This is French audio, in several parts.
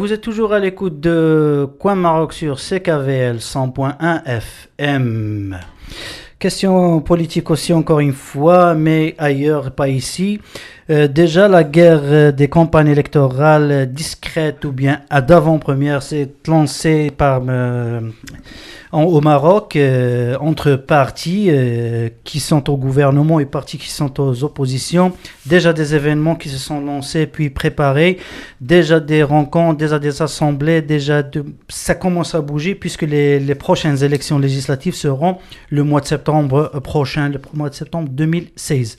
Vous êtes toujours à l'écoute de Coin Maroc sur CKVL 100.1 FM. Question politique aussi encore une fois, mais ailleurs, pas ici. Déjà, la guerre des campagnes électorales discrètes ou bien à d'avant-première s'est lancée au Maroc entre partis qui sont au gouvernement et partis qui sont aux oppositions. Déjà des événements qui se sont lancés puis préparés, déjà des rencontres, déjà des assemblées, ça commence à bouger puisque les prochaines élections législatives seront le mois de septembre prochain, le mois de septembre 2016.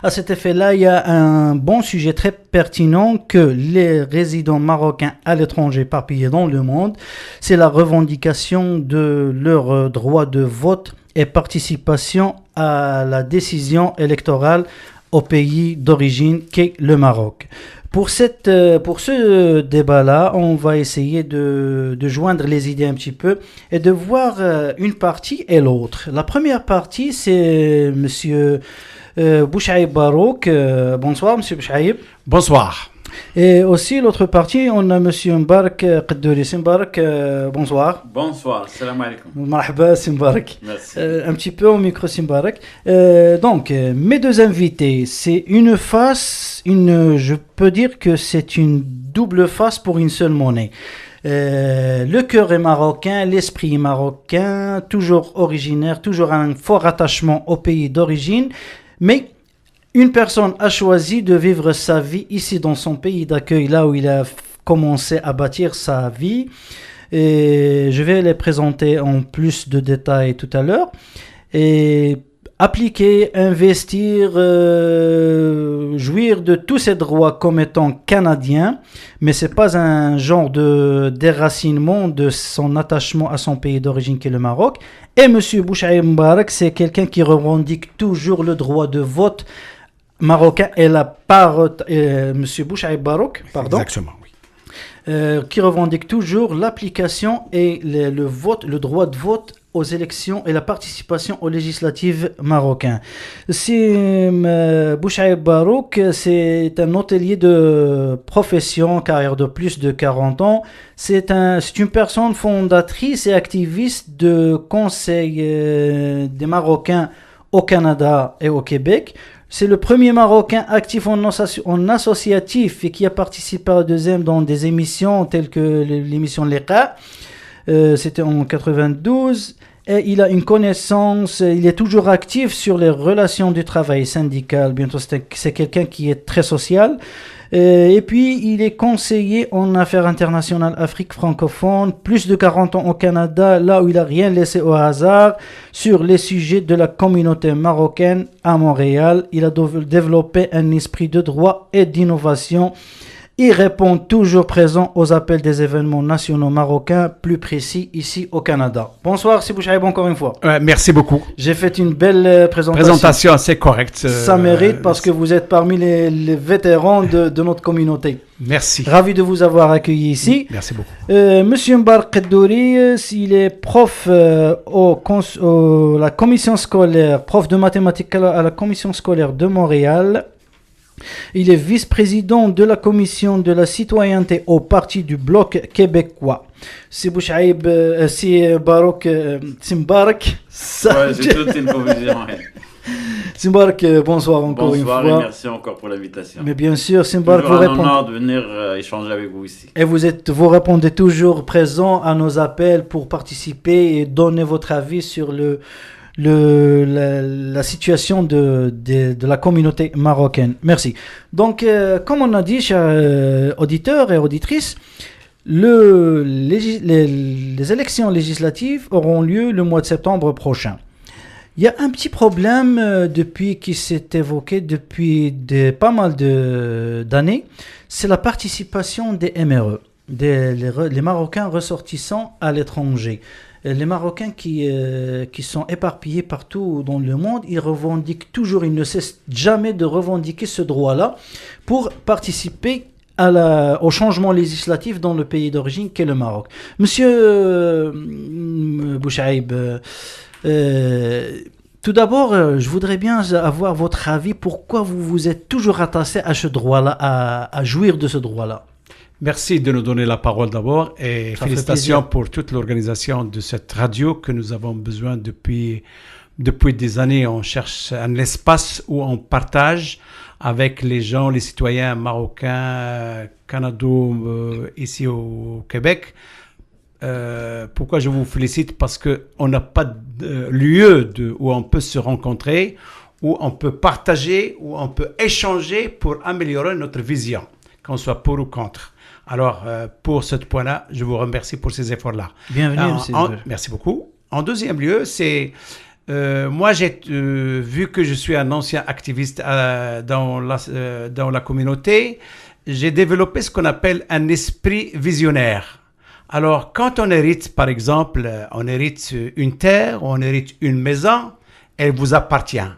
À cet effet-là, il y a un bon sujet très pertinent que les résidents marocains à l'étranger éparpillés dans le monde, c'est la revendication de leur droit de vote et participation à la décision électorale au pays d'origine qu'est le Maroc. Pour ce débat-là, on va essayer de joindre les idées un petit peu et de voir une partie et l'autre. La première partie, c'est Monsieur Bouchaïb Barouk. Bonsoir, Monsieur Bouchaïb. Bonsoir. Et aussi, l'autre partie, on a Monsieur Mbark Qaddouri. Mbark, bonsoir. Bonsoir, salam alaikum. Marhaba, Mbark. Merci. Un petit peu au micro, Mbark. Donc, mes deux invités, c'est je peux dire que c'est une double face pour une seule monnaie. Le cœur est marocain, l'esprit est marocain, toujours originaire, toujours un fort attachement au pays d'origine, mais une personne a choisi de vivre sa vie ici dans son pays d'accueil, là où il a commencé à bâtir sa vie. Et je vais les présenter en plus de détails tout à l'heure. Et appliquer, investir, jouir de tous ses droits comme étant canadien, mais c'est pas un genre de déracinement de son attachement à son pays d'origine qui est le Maroc. Et M. Bouchaïb Mbarak, c'est quelqu'un qui revendique toujours le droit de vote marocain et la parole. M. Bouchaïb Barouk, pardon. Exactement, oui. Qui revendique toujours l'application et le vote, le droit de vote aux élections et la participation aux législatives marocaines. Bouchaïb Barouk, c'est un hôtelier de profession, carrière de plus de 40 ans. C'est une personne fondatrice et activiste de conseil des Marocains au Canada et au Québec. C'est le premier Marocain actif en associatif et qui a participé au deuxième dans des émissions telles que l'émission Liqa. C'était en 92. Et il a une connaissance, il est toujours actif sur les relations du travail syndical. Bientôt, c'est quelqu'un qui est très social. Et puis, il est conseiller en affaires internationales Afrique francophone, plus de 40 ans au Canada, là où il n'a rien laissé au hasard, sur les sujets de la communauté marocaine à Montréal. Il a développé un esprit de droit et d'innovation. Il répond toujours présent aux appels des événements nationaux marocains, plus précis ici au Canada. Bonsoir, c'est Bouchaïb encore une fois. Merci beaucoup. J'ai fait une belle présentation. Présentation assez correcte. Ça mérite parce que vous êtes parmi les vétérans de notre communauté. Merci. Ravi de vous avoir accueilli ici. Merci beaucoup. Monsieur Mbark Qaddouri, il est prof la commission scolaire, prof de mathématiques à la commission scolaire de Montréal. Il est vice-président de la commission de la citoyenneté au parti du Bloc québécois. C'est Bouchaïb, c'est Barouk, c'est Mbark. Ouais, j'ai toute une confusion. Simbark, bonsoir encore une fois. Bonsoir et merci encore pour l'invitation. Mais bien sûr, Simbark, vous répondez. C'est un honneur de venir échanger avec vous ici. Et vous répondez toujours présent à nos appels pour participer et donner votre avis sur la situation de la communauté marocaine. Merci. Donc, comme on a dit, chers auditeurs et auditrices, les élections législatives auront lieu le mois de septembre prochain. Il y a un petit problème qui s'est évoqué depuis pas mal d'années, c'est la participation des MRE, les Marocains ressortissants à l'étranger. Les Marocains qui sont éparpillés partout dans le monde, ils ne cessent jamais de revendiquer ce droit-là pour participer au changement législatif dans le pays d'origine qu'est le Maroc. Monsieur Bouchaïb, tout d'abord, je voudrais bien avoir votre avis. Pourquoi vous vous êtes toujours attaché à ce droit-là, à jouir de ce droit-là? Merci de nous donner la parole d'abord et Ça fait félicitations plaisir. pour toute l'organisation de cette radio que nous avons besoin depuis des années. On cherche un espace où on partage avec les gens, les citoyens marocains, canadiens ici au Québec. Pourquoi je vous félicite? Parce qu'on n'a pas de lieu où on peut se rencontrer, où on peut partager, où on peut échanger pour améliorer notre vision, qu'on soit pour ou contre. Alors, pour ce point-là, je vous remercie pour ces efforts-là. Bienvenue, monsieur. Merci beaucoup. En deuxième lieu, moi, j'ai vu que je suis un ancien activiste dans la communauté. J'ai développé ce qu'on appelle un esprit visionnaire. Alors, quand on hérite, par exemple, on hérite une terre, on hérite une maison, elle vous appartient.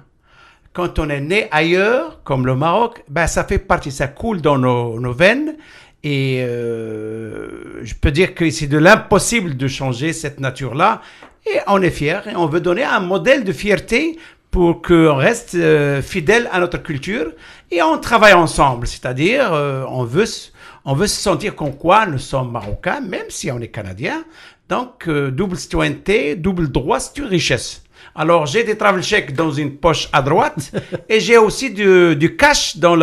Quand on est né ailleurs, comme le Maroc, ben ça fait partie, ça coule dans nos veines. Et je peux dire que c'est de l'impossible de changer cette nature-là. Et on est fiers et on veut donner un modèle de fierté pour qu'on reste fidèle à notre culture. Et on travaille ensemble, c'est-à-dire on veut se sentir comme quoi nous sommes marocains, même si on est canadien. Donc, double citoyenneté, double droit, c'est une richesse. Alors, j'ai des travel checks dans une poche à droite et j'ai aussi du cash dans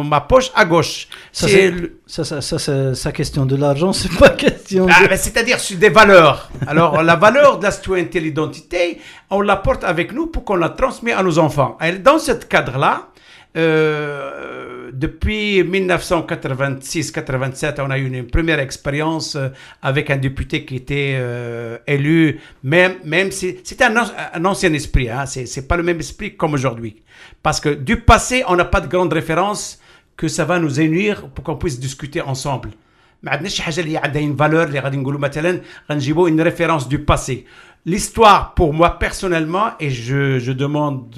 ma poche à gauche. Ça, c'est question de l'argent, c'est pas question de... Ben, c'est-à-dire sur des valeurs. Alors, la valeur de la citoyenneté, l'identité, on la porte avec nous pour qu'on la transmette à nos enfants. Et dans ce cadre-là, depuis 1986-87, on a eu une première expérience avec un député qui était élu, même si c'était un ancien esprit, hein, c'est pas le même esprit comme aujourd'hui. Parce que du passé, on n'a pas de grande référence que ça va nous unir pour qu'on puisse discuter ensemble. ما عندناش حاجه اللي عندها une valeur اللي غادي نقولوا مثلا غنجيبوا une référence du passé. L'histoire, pour moi, personnellement, et je demande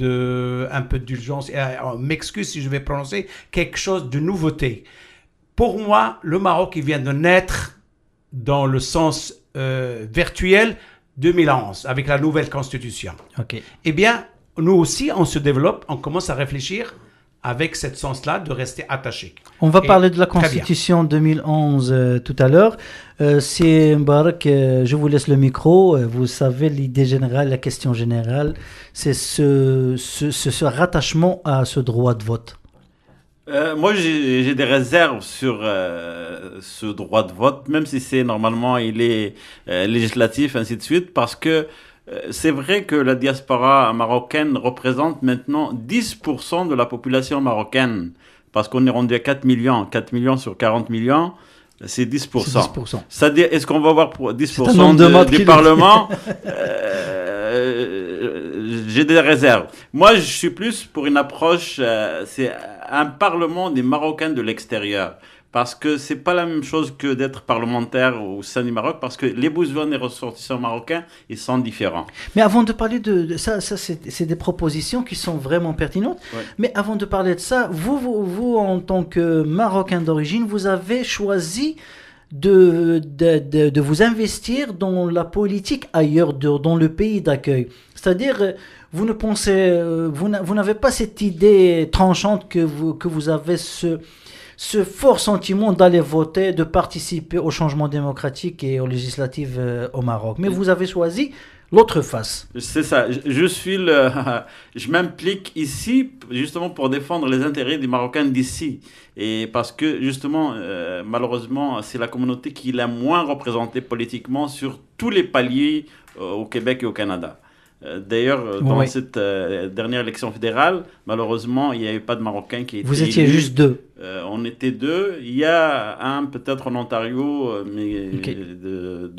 un peu d'urgence, et m'excuse si je vais prononcer quelque chose de nouveauté. Pour moi, le Maroc, il vient de naître dans le sens virtuel 2011, avec la nouvelle constitution. Ok. Eh bien, nous aussi, on se développe, on commence à réfléchir avec ce sens-là de rester attaché. On va parler de la très bien. Constitution 2011 tout à l'heure. C'est Mbarak, je vous laisse le micro. Vous savez, l'idée générale, la question générale, c'est ce rattachement à ce droit de vote. Moi, j'ai des réserves sur ce droit de vote, même si c'est normalement il est législatif, ainsi de suite, parce que c'est vrai que la diaspora marocaine représente maintenant 10% de la population marocaine, parce qu'on est rendu à 4 millions. 4 millions sur 40 millions, c'est 10%. C'est 10%. C'est-à-dire, est-ce qu'on va avoir pour C'est 10% du Parlement J'ai des réserves. Moi, je suis plus pour une approche, c'est un Parlement des Marocains de l'extérieur. Parce que c'est pas la même chose que d'être parlementaire au sein du Maroc, parce que les besoins des ressortissants marocains, ils sont différents. Mais avant de parler de ça, c'est des propositions qui sont vraiment pertinentes. Ouais. Mais avant de parler de ça, vous en tant que Marocain d'origine, vous avez choisi de vous investir dans la politique ailleurs, dans le pays d'accueil. C'est-à-dire, vous ne pensez, vous n'avez pas cette idée tranchante que vous avez ce fort sentiment d'aller voter, de participer au changement démocratique et aux législatives au Maroc. Mais vous avez choisi l'autre face. C'est ça. Je m'implique ici justement pour défendre les intérêts des Marocains d'ici. Et parce que justement, malheureusement, c'est la communauté qui est la moins représentée politiquement sur tous les paliers au Québec et au Canada. D'ailleurs, dans cette dernière élection fédérale, malheureusement, il n'y avait pas de Marocains qui étaient élus. Vous étiez juste deux. On était deux. Il y a un peut-être en Ontario, mais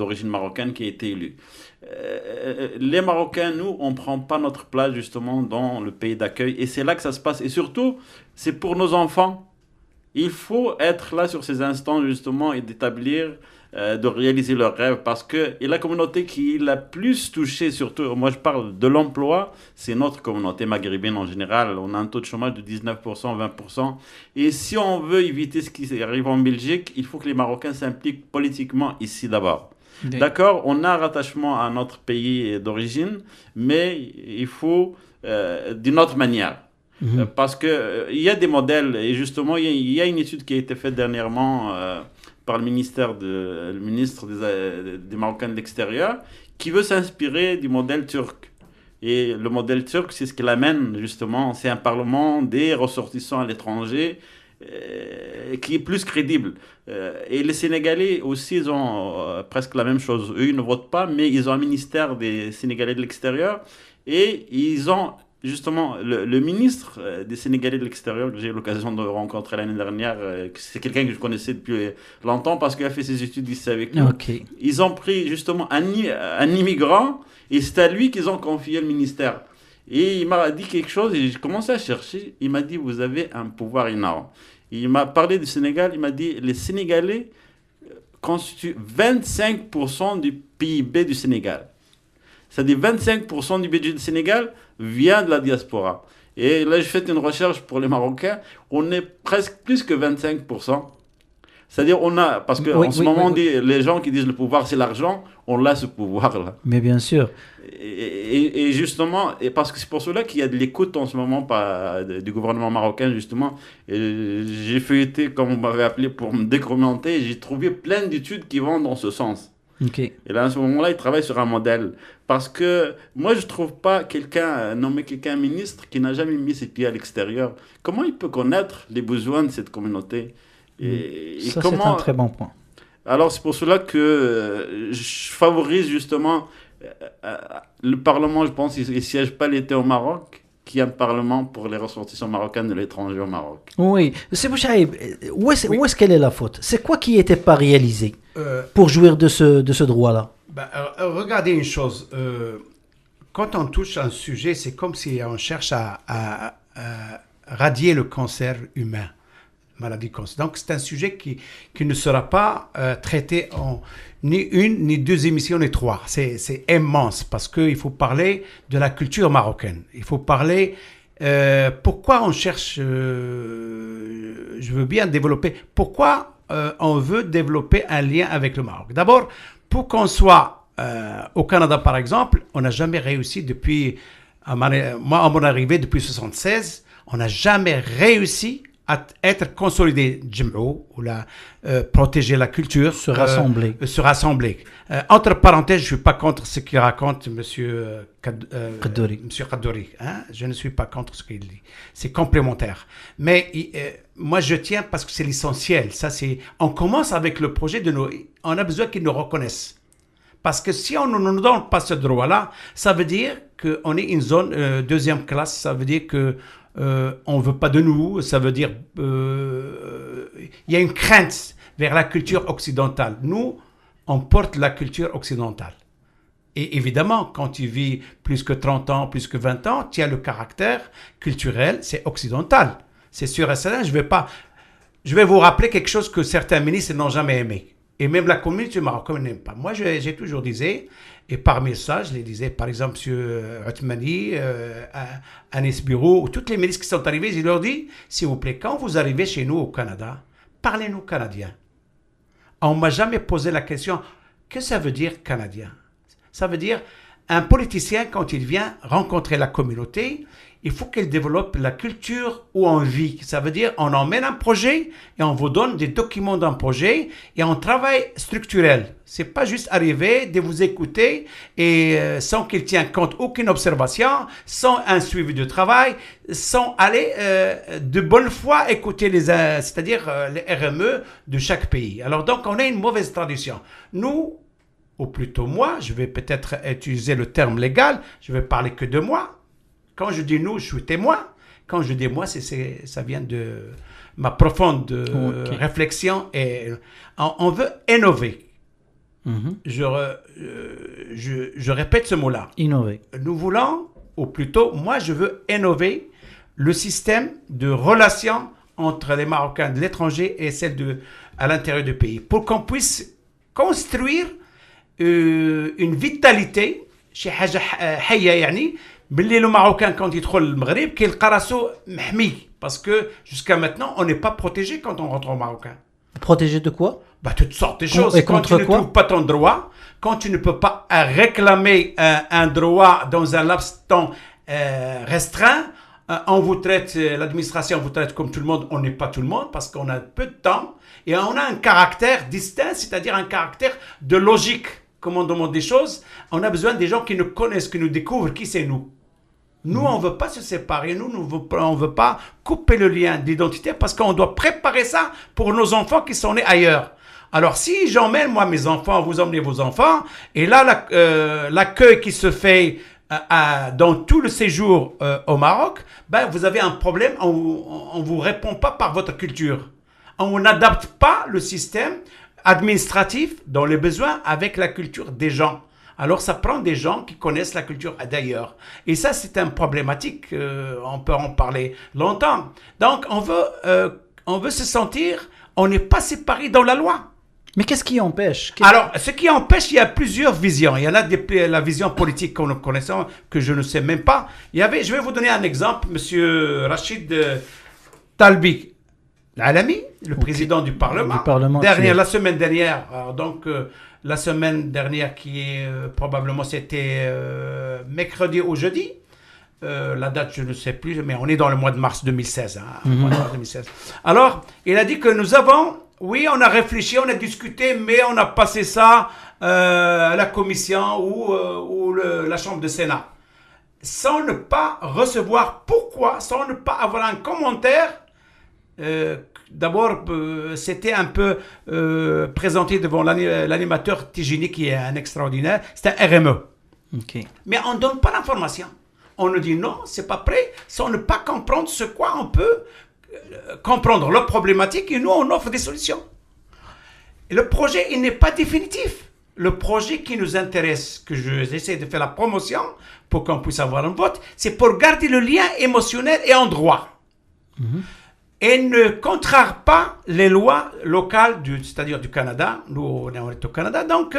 d'origine marocaine, qui a été élu. Les Marocains, nous, on ne prend pas notre place justement dans le pays d'accueil. Et c'est là que ça se passe. Et surtout, c'est pour nos enfants. Il faut être là sur ces instants justement et d'établir... de réaliser leurs rêves, parce que et la communauté qui l'a plus touchée, surtout, moi je parle de l'emploi, c'est notre communauté maghrébine en général. On a un taux de chômage de 19%, 20%. Et si on veut éviter ce qui arrive en Belgique, il faut que les Marocains s'impliquent politiquement ici d'abord. Okay. D'accord, on a un rattachement à notre pays d'origine, mais il faut d'une autre manière. Parce qu'il y a des modèles, et justement, il y a une étude qui a été faite dernièrement par le ministre des Marocains de l'extérieur, qui veut s'inspirer du modèle turc. Et le modèle turc, c'est ce qu'il amène justement, c'est un parlement des ressortissants à l'étranger qui est plus crédible. Et les Sénégalais aussi, ils ont presque la même chose. Eux, ils ne votent pas, mais ils ont un ministère des Sénégalais de l'extérieur et ils ont justement le ministre des Sénégalais de l'extérieur que j'ai eu l'occasion de rencontrer l'année dernière. C'est quelqu'un que je connaissais depuis longtemps parce qu'il a fait ses études ici avec nous. Ok. Ils ont pris justement un immigrant et c'est à lui qu'ils ont confié le ministère. Et il m'a dit quelque chose et j'ai commencé à chercher. Il m'a dit, vous avez un pouvoir énorme. Il m'a parlé du Sénégal. Il m'a dit, les Sénégalais constituent 25% du PIB du Sénégal. C'est-à-dire 25% du budget du Sénégal vient de la diaspora. Et là, j'ai fait une recherche pour les Marocains. On est presque plus que 25%. C'est-à-dire, on a, parce qu'en ce moment, les gens qui disent le pouvoir, c'est l'argent, on a ce pouvoir-là. Mais bien sûr. Et justement, et parce que c'est pour cela qu'il y a de l'écoute en ce moment du gouvernement marocain, justement. Et j'ai feuilleté, comme on m'avait appelé, pour me décommenter, et j'ai trouvé plein d'études qui vont dans ce sens. Okay. Et là, à ce moment-là, il travaille sur un modèle. Parce que moi, je ne trouve pas nommer quelqu'un ministre qui n'a jamais mis ses pieds à l'extérieur. Comment il peut connaître les besoins de cette communauté ? Et ça, comment... c'est un très bon point. Alors, c'est pour cela que je favorise justement le Parlement, je pense, il ne siège pas l'été au Maroc, qui est un Parlement pour les ressortissants marocains de l'étranger au Maroc. Oui. C'est Bouchaïb, où est-ce qu'elle est la faute ? C'est quoi qui n'était pas réalisé pour jouir de ce droit-là ? Regardez une chose. Quand on touche un sujet, c'est comme si on cherche à radier le cancer humain. Maladie cancer. Donc, c'est un sujet qui ne sera pas traité en ni une, ni deux émissions, ni trois. C'est immense parce qu'il faut parler de la culture marocaine. Il faut parler pourquoi on cherche, je veux bien développer, pourquoi on veut développer un lien avec le Maroc. D'abord, pour qu'on soit au Canada, par exemple, on n'a jamais réussi depuis, moi, à mon arrivée depuis 1976, on n'a jamais réussi à être consolidé, ou protéger la culture. Se rassembler. Se rassembler. Entre parenthèses, je ne suis pas contre ce qu'il raconte Monsieur Kaddouri. Hein? Je ne suis pas contre ce qu'il dit. C'est complémentaire. Mais moi, je tiens parce que c'est l'essentiel. On commence avec le projet on a besoin qu'ils nous reconnaissent. Parce que si on ne nous donne pas ce droit-là, ça veut dire qu'on est une zone deuxième classe. Ça veut dire que on ne veut pas de nous, ça veut dire il y a une crainte vers la culture occidentale. Nous, on porte la culture occidentale. Et évidemment, quand tu vis plus que 30 ans, plus que 20 ans, tu as le caractère culturel, c'est occidental. C'est sûr et certain, je vais vous rappeler quelque chose que certains ministres n'ont jamais aimé. Et même la communauté marocaine n'aime pas. Moi, j'ai toujours disais, et parmi ça, je les disais, par exemple, M. Othmani, Anis Bureau, ou tous les ministres qui sont arrivés, je leur dis, s'il vous plaît, quand vous arrivez chez nous au Canada, parlez-nous canadien. On ne m'a jamais posé la question, que ça veut dire canadien ? Ça veut dire, un politicien, quand il vient rencontrer la communauté, il faut qu'il développe la culture où on vit. Ça veut dire, on emmène un projet et on vous donne des documents d'un projet et on travaille structurel. C'est pas juste arriver, de vous écouter et sans qu'il tienne compte aucune observation, sans un suivi de travail, sans aller de bonne foi écouter c'est-à-dire les RME de chaque pays. Alors donc, on a une mauvaise tradition. Nous, ou plutôt moi, je vais peut-être utiliser le terme légal, je vais parler que de moi. Quand je dis nous, je suis témoin. Quand je dis moi, ça vient de ma profonde réflexion. Et on veut innover. Mm-hmm. Je répète ce mot-là. Innover. Nous voulons, ou plutôt, moi, je veux innover le système de relations entre les Marocains de l'étranger et celles à l'intérieur du pays. Pour qu'on puisse construire une vitalité chez حاجة حية يعني باللي le Marocain quand il يدخل المغرب كيلقى راسو محمي parce que jusqu'à maintenant on n'est pas protégé quand on rentre au Marocain. Protégé de quoi? Toutes sortes de choses. Et quand tu ne trouves pas ton droit, quand tu ne peux pas réclamer un droit dans un laps de temps restreint, On vous traite, l'administration vous traite comme tout le monde. On n'est pas tout le monde parce qu'on a peu de temps et on a un caractère distinct, c'est-à-dire un caractère de logique. Comme on demande des choses, on a besoin des gens qui nous connaissent, qui nous découvrent qui c'est nous. Nous, on ne veut pas se séparer, on ne veut pas couper le lien d'identité parce qu'on doit préparer ça pour nos enfants qui sont nés ailleurs. Alors, si j'emmène, moi, mes enfants, vous emmenez vos enfants, et là, l'accueil qui se fait dans tout le séjour au Maroc, ben, vous avez un problème, on ne vous répond pas par votre culture. On n'adapte pas le système administratif dans les besoins avec la culture des gens. Alors, ça prend des gens qui connaissent la culture d'ailleurs. Et ça, c'est une problématique. On peut en parler longtemps. Donc, on veut se sentir, on n'est pas séparés dans la loi. Mais qu'est-ce qui empêche? Alors, ce qui empêche, il y a plusieurs visions. Il y en a la vision politique que nous connaissons, que je ne sais même pas. Je vais vous donner un exemple. Monsieur Rachid Talbi Alami, le président du Parlement, la semaine dernière, la semaine dernière qui est probablement c'était mercredi ou jeudi, la date je ne sais plus, mais on est dans le mois de mars 2016. Alors, il a dit que on a réfléchi, on a discuté, mais on a passé ça à la commission ou la chambre de Sénat, sans ne pas recevoir sans ne pas avoir un commentaire. D'abord, c'était un peu présenté devant l'animateur Tijini, qui est un extraordinaire. C'est un RME. Okay. Mais on ne donne pas l'information. On nous dit non, c'est pas prêt, sans ne pas comprendre ce quoi on peut comprendre leur problématique, et nous, on offre des solutions. Et le projet, il n'est pas définitif. Le projet qui nous intéresse, que j'essaie de faire la promotion pour qu'on puisse avoir un vote, c'est pour garder le lien émotionnel et en droit. Et ne contraire pas les lois locales, c'est-à-dire du Canada. Nous, on est au Canada. Donc,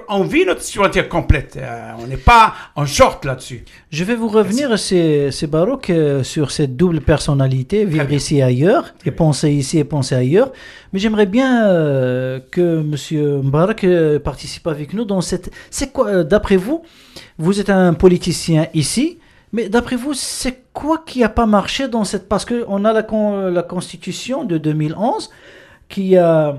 on vit notre citoyenneté complète. On n'est pas en short là-dessus. Je vais vous revenir, c'est Barouk, sur cette double personnalité, vivre ici et ailleurs, et penser ici et penser ailleurs. Mais j'aimerais bien que M. Mbarak participe avec nous dans cette... C'est quoi, d'après vous, vous êtes un politicien ici, mais d'après vous, c'est quoi qui n'a pas marché dans cette... Parce qu'on a la Constitution de 2011 qui a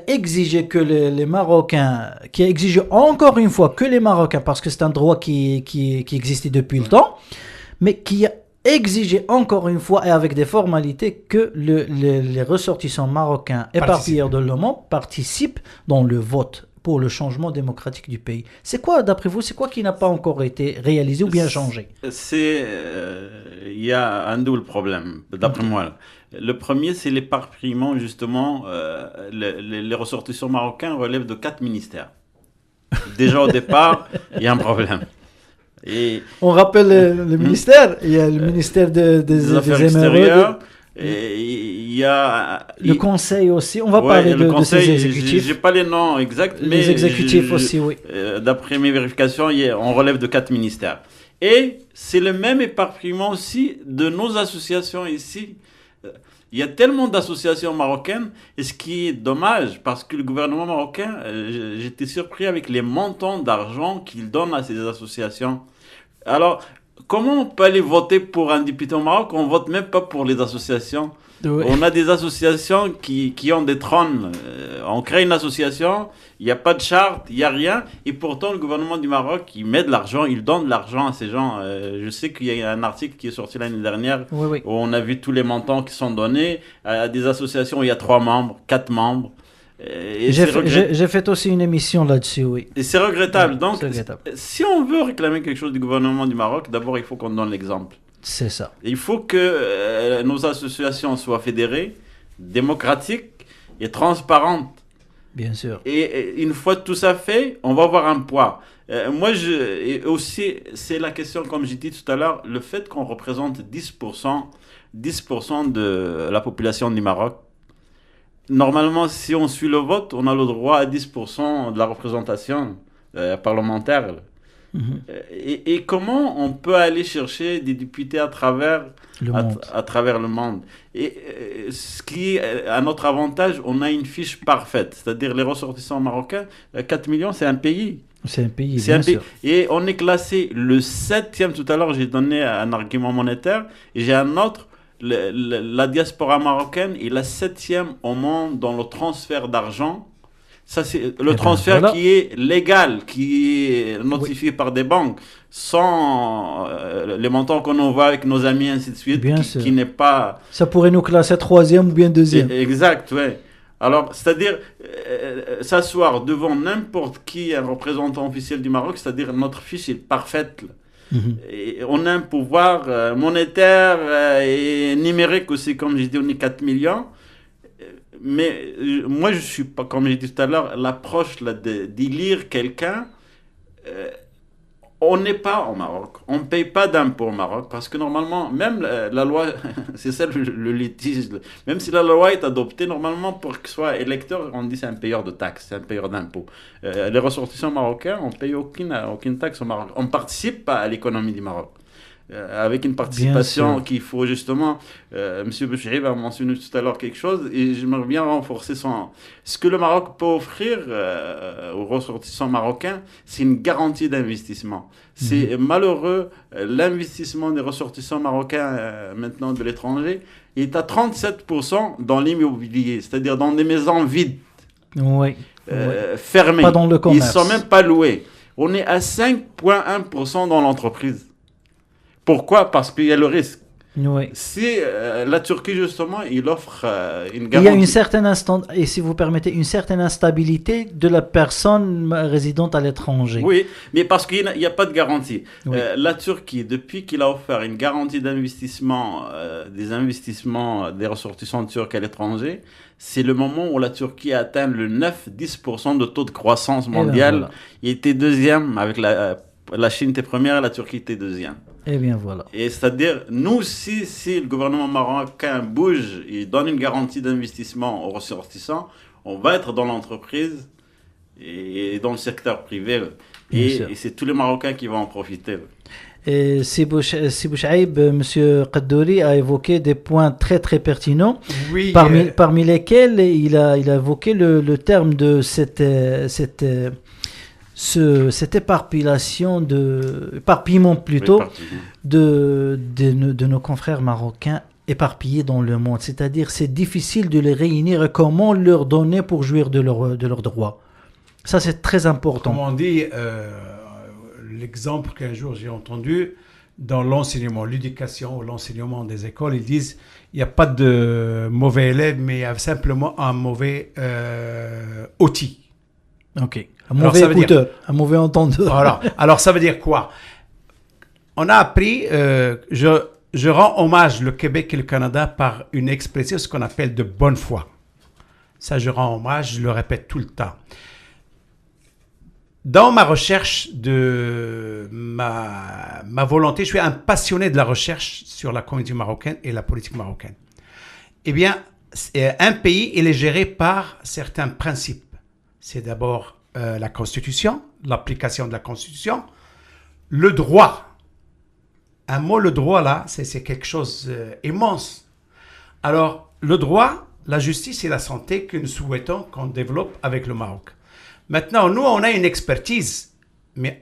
exigé que les Marocains, qui a exigé encore une fois que les Marocains, parce que c'est un droit qui existait depuis le temps, mais qui a exigé encore une fois et avec des formalités que les ressortissants marocains éparpillés de le monde participent dans le vote pour le changement démocratique du pays. C'est quoi, d'après vous, c'est quoi qui n'a pas encore été réalisé ou bien changé? Il y a un double problème, d'après moi. Le premier, c'est l'éparpillement, justement. Les ressortissants marocains relèvent de 4 ministères. Déjà au départ, il y a un problème. Et on rappelle le ministère. Il y a le ministère des Affaires extérieures. Et il y a le conseil aussi. On va parler de ces exécutifs. J'ai pas les noms exacts, mais les exécutifs aussi, oui. D'après mes vérifications, on relève de 4 ministères. Et c'est le même éparpillement aussi de nos associations ici. Il y a tellement d'associations marocaines, et ce qui est dommage, parce que le gouvernement marocain, j'étais surpris avec les montants d'argent qu'il donne à ces associations. Alors, comment on peut aller voter pour un député au Maroc? On ne vote même pas pour les associations. Oui. On a des associations qui ont des trônes. On crée une association, il n'y a pas de charte, il n'y a rien. Et pourtant, le gouvernement du Maroc, il met de l'argent, il donne de l'argent à ces gens. Je sais qu'il y a un article qui est sorti l'année dernière où on a vu tous les montants qui sont donnés à des associations où il y a 3 membres, 4 membres. J'ai fait aussi une émission là-dessus, oui. Et c'est regrettable. Oui, donc, regrettable. Si on veut réclamer quelque chose du gouvernement du Maroc, d'abord, il faut qu'on donne l'exemple. C'est ça. Il faut que nos associations soient fédérées, démocratiques et transparentes. Bien sûr. Et une fois tout ça fait, on va avoir un poids. Et aussi, c'est la question, comme j'ai dit tout à l'heure, le fait qu'on représente 10% de la population du Maroc. Normalement, si on suit le vote, on a le droit à 10% de la représentation parlementaire. Et comment on peut aller chercher des députés à travers à travers le monde. Et ce qui est à notre avantage, on a une fiche parfaite. C'est-à-dire les ressortissants marocains, 4 millions, c'est un pays. C'est un pays, bien sûr. Et on est classé le 7e. Tout à l'heure, j'ai donné un argument monétaire. Et j'ai un autre. La diaspora marocaine est la 7e au monde dans le transfert d'argent. Ça, c'est le transfert qui est légal, qui est notifié par des banques, sans les montants qu'on envoie avec nos amis, ainsi de suite, qui n'est pas... Ça pourrait nous classer 3e ou bien 2e. Exact, ouais. Alors, c'est-à-dire, s'asseoir devant n'importe qui, un représentant officiel du Maroc, c'est-à-dire notre fiche est parfaite. Et on a un pouvoir monétaire et numérique aussi, comme j'ai dit, on est 4 millions. Mais moi, je ne suis pas, comme j'ai dit tout à l'heure, l'approche d'élire quelqu'un, on n'est pas au Maroc. On ne paye pas d'impôts au Maroc parce que normalement, même la loi, c'est ça le litige, même si la loi est adoptée, normalement, pour qu'il soit électeur, on dit c'est un payeur de taxes, c'est un payeur d'impôts. Les ressortissants marocains, on ne paye aucune taxe au Maroc. On ne participe pas à l'économie du Maroc. Avec une participation qu'il faut justement, M. Bouchri a mentionné tout à l'heure quelque chose et j'aimerais bien renforcer ce que le Maroc peut offrir aux ressortissants marocains, c'est une garantie d'investissement. C'est malheureux, l'investissement des ressortissants marocains maintenant de l'étranger est à 37% dans l'immobilier, c'est-à-dire dans des maisons vides, fermées. Pas dans le commerce. Ils ne sont même pas loués. On est à 5,1% dans l'entreprise. Pourquoi? Parce qu'il y a le risque. Oui. Si la Turquie, justement, il offre une garantie. Il y a une certaine et si vous permettez, une certaine instabilité de la personne résidente à l'étranger. Oui, mais parce qu'il n'y a pas de garantie. Oui. La Turquie, depuis qu'il a offert une garantie d'investissement, des investissements des ressortissants turcs à l'étranger, c'est le moment où la Turquie a atteint le 9-10% de taux de croissance mondiale. Voilà. Il était deuxième avec la Chine était première et la Turquie était deuxième. Et bien voilà. Et c'est-à-dire, nous, si le gouvernement marocain bouge et donne une garantie d'investissement aux ressortissants, on va être dans l'entreprise et dans le secteur privé. Et c'est tous les Marocains qui vont en profiter. Et Sibou Chaïb, M. Kaddouri a évoqué des points très très pertinents, oui, parmi lesquels il a évoqué le terme de cette éparpillement plutôt de nos confrères marocains éparpillés dans le monde. C'est-à-dire, c'est difficile de les réunir et comment leur donner pour jouir de leurs droits. Ça, c'est très important. Comme on dit, l'exemple qu'un jour j'ai entendu dans l'enseignement, l'éducation ou l'enseignement des écoles, ils disent il n'y a pas de mauvais élèves, mais il y a simplement un mauvais outil. Ok. Un mauvais écouteur, un mauvais entendeur. Voilà. Alors, ça veut dire quoi? On a appris, je rends hommage le Québec et le Canada par une expression, ce qu'on appelle de bonne foi. Ça, je rends hommage, je le répète tout le temps. Dans ma recherche ma volonté, je suis un passionné de la recherche sur la communauté marocaine et la politique marocaine. Eh bien, un pays, il est géré par certains principes. C'est d'abord la Constitution, l'application de la Constitution, le droit. Un mot, le droit, là, c'est quelque chose d'immense. Alors, le droit, la justice et la santé que nous souhaitons qu'on développe avec le Maroc. Maintenant, nous, on a une expertise, mais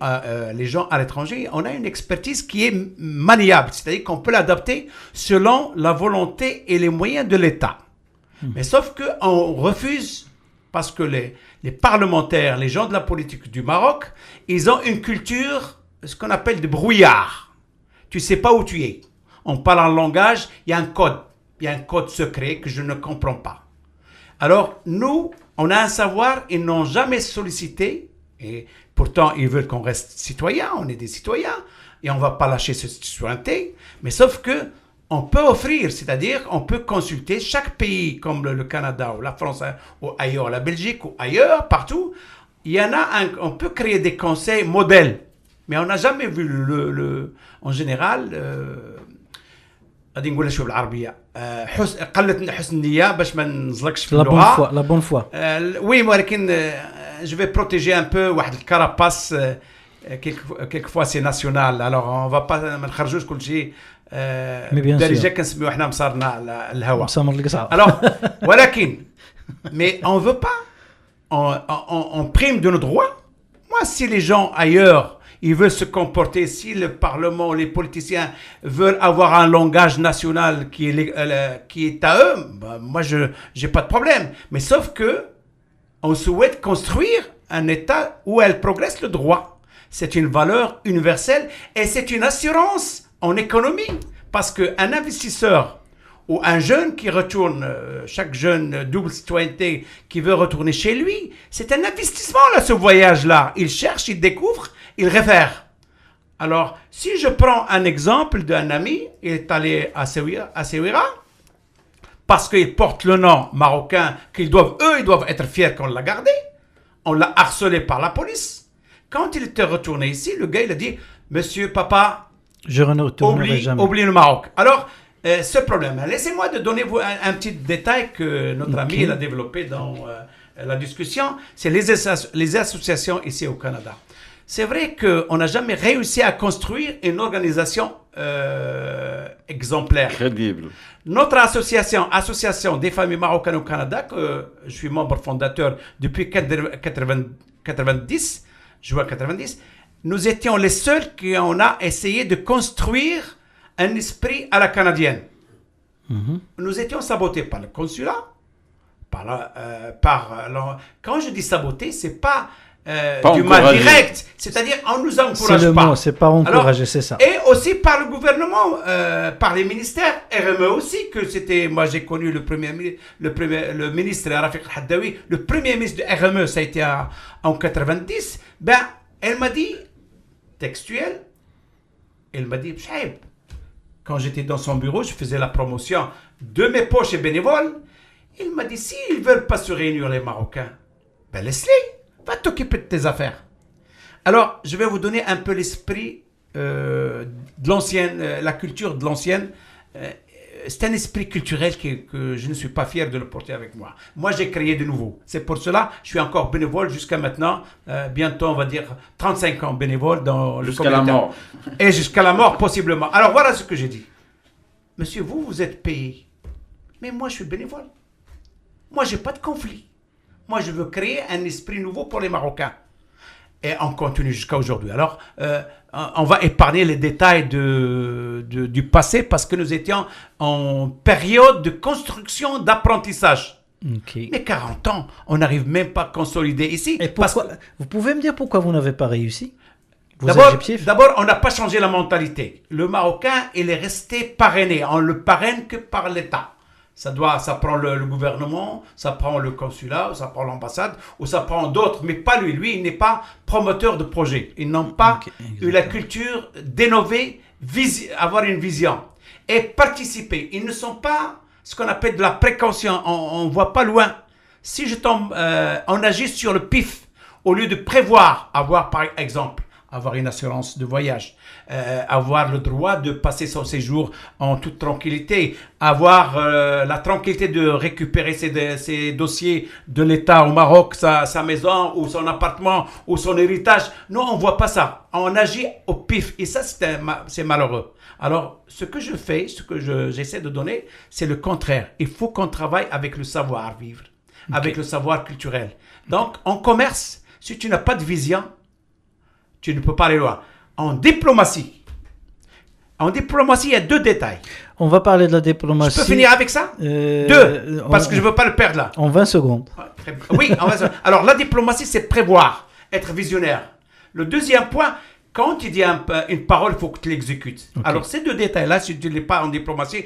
les gens à l'étranger, on a une expertise qui est maniable, c'est-à-dire qu'on peut l'adapter selon la volonté et les moyens de l'État. Mais sauf qu'on refuse, parce que les parlementaires, les gens de la politique du Maroc, ils ont une culture, ce qu'on appelle de brouillard. Tu ne sais pas où tu es. On parle en langage, il y a un code secret que je ne comprends pas. Alors, nous, on a un savoir, ils n'ont jamais sollicité, et pourtant, ils veulent qu'on reste citoyen, on est des citoyens, et on ne va pas lâcher cette citoyenneté, mais sauf que on peut offrir, c'est-à-dire on peut consulter chaque pays comme le Canada ou la France ou ailleurs, la Belgique ou ailleurs, partout. Il y en a on peut créer des conseils modèles, mais on n'a jamais vu en général. غادي نقولها شويه بالعربيه قلت حسن النيه باش ما نزلقش في اللغه la bonne foi oui ولكن je vais protéger un peu واحد الكراباس quelquefois c'est national. Alors on va pas ما نخرجوش كل شيء درجة كنسميو احنا مصارنا الهواء. مسامر القصعة. Alors ولكن mais on veut pas on prime de nos droits. Moi si les gens ailleurs ils veulent se comporter, si le Parlement, les politiciens veulent avoir un langage national qui est à eux, bah, moi je j'ai pas de problème. Mais sauf que on souhaite construire un État où elle progresse le droit. C'est une valeur universelle et c'est une assurance en économie. Parce qu'un investisseur ou un jeune qui retourne, chaque jeune double citoyenneté qui veut retourner chez lui, c'est un investissement là, ce voyage-là. Il cherche, il découvre, il réfère. Alors, si je prends un exemple d'un ami, il est allé à Essaouira, parce qu'il porte le nom marocain, ils doivent être fiers qu'on l'a gardé. On l'a harcelé par la police. Quand il était retourné ici, le gars, il a dit « Monsieur, papa, je ne retournerai jamais. Oublie le Maroc. » Alors, ce problème, laissez-moi de donner vous un petit détail que notre ami il a développé dans la discussion. C'est les associations ici au Canada. C'est vrai qu'on n'a jamais réussi à construire une organisation exemplaire. Crédible. Notre association des familles marocaines au Canada, que je suis membre fondateur depuis 90, juin 90, nous étions les seuls qui on a essayé de construire un esprit à la canadienne. Nous étions sabotés par le consulat, quand je dis saboter, c'est pas du mal direct, c'est-à-dire on nous encourage c'est le pas. Mot, c'est pas encourager, c'est ça. Et aussi par le gouvernement, par les ministères, RME aussi, que c'était, moi j'ai connu le ministre Rafiq Haddaoui, le premier ministre de RME, ça a été en 90, ben, elle m'a dit, textuel, elle m'a dit, Bchaïb, quand j'étais dans son bureau, je faisais la promotion de mes poches et bénévoles, il m'a dit, s'ils ne veulent pas se réunir les Marocains, ben laisse-les. Va t'occuper de tes affaires. Alors, je vais vous donner un peu l'esprit de l'ancienne, la culture de l'ancienne. C'est un esprit culturel que je ne suis pas fier de le porter avec moi. Moi, j'ai créé de nouveau. C'est pour cela que je suis encore bénévole jusqu'à maintenant. Bientôt, on va dire 35 ans bénévole dans le jusqu'à la mort. Et jusqu'à la mort, possiblement. Alors, voilà ce que j'ai dit. Monsieur, vous êtes payé. Mais moi, je suis bénévole. Moi, je n'ai pas de conflit. Moi, je veux créer un esprit nouveau pour les Marocains. Et on continue jusqu'à aujourd'hui. Alors, on va épargner les détails du passé parce que nous étions en période de construction, d'apprentissage. Okay. Mais 40 ans, on n'arrive même pas à consolider ici. Et pourquoi, vous pouvez me dire pourquoi vous n'avez pas réussi? D'abord, on n'a pas changé la mentalité. Le Marocain, il est resté parrainé. On le parraine que par l'État. Ça prend le gouvernement, ça prend le consulat, ça prend l'ambassade, ou ça prend d'autres, mais pas lui. Lui, il n'est pas promoteur de projet. Ils n'ont pas eu la culture d'innover, avoir une vision et participer. Ils ne sont pas ce qu'on appelle de la précaution. On ne voit pas loin. Si je tombe, on agit sur le pif au lieu de prévoir, avoir par exemple, avoir une assurance de voyage, avoir le droit de passer son séjour en toute tranquillité, avoir la tranquillité de récupérer ses dossiers de l'État au Maroc, sa maison ou son appartement ou son héritage. Non, on ne voit pas ça. On agit au pif et ça, c'est malheureux. Alors, ce que je fais, ce que j'essaie de donner, c'est le contraire. Il faut qu'on travaille avec le savoir-vivre, avec le savoir culturel. Donc, en commerce, si tu n'as pas de vision, tu ne peux pas aller loin. En diplomatie, il y a deux détails. On va parler de la diplomatie. Je peux finir avec ça? Deux, parce que je ne veux pas le perdre là. En 20 secondes. Oui, en 20 secondes. Alors, la diplomatie, c'est prévoir, être visionnaire. Le deuxième point, quand tu dis une parole, il faut que tu l'exécutes. Okay. Alors, ces deux détails-là, si tu ne l'es pas en diplomatie,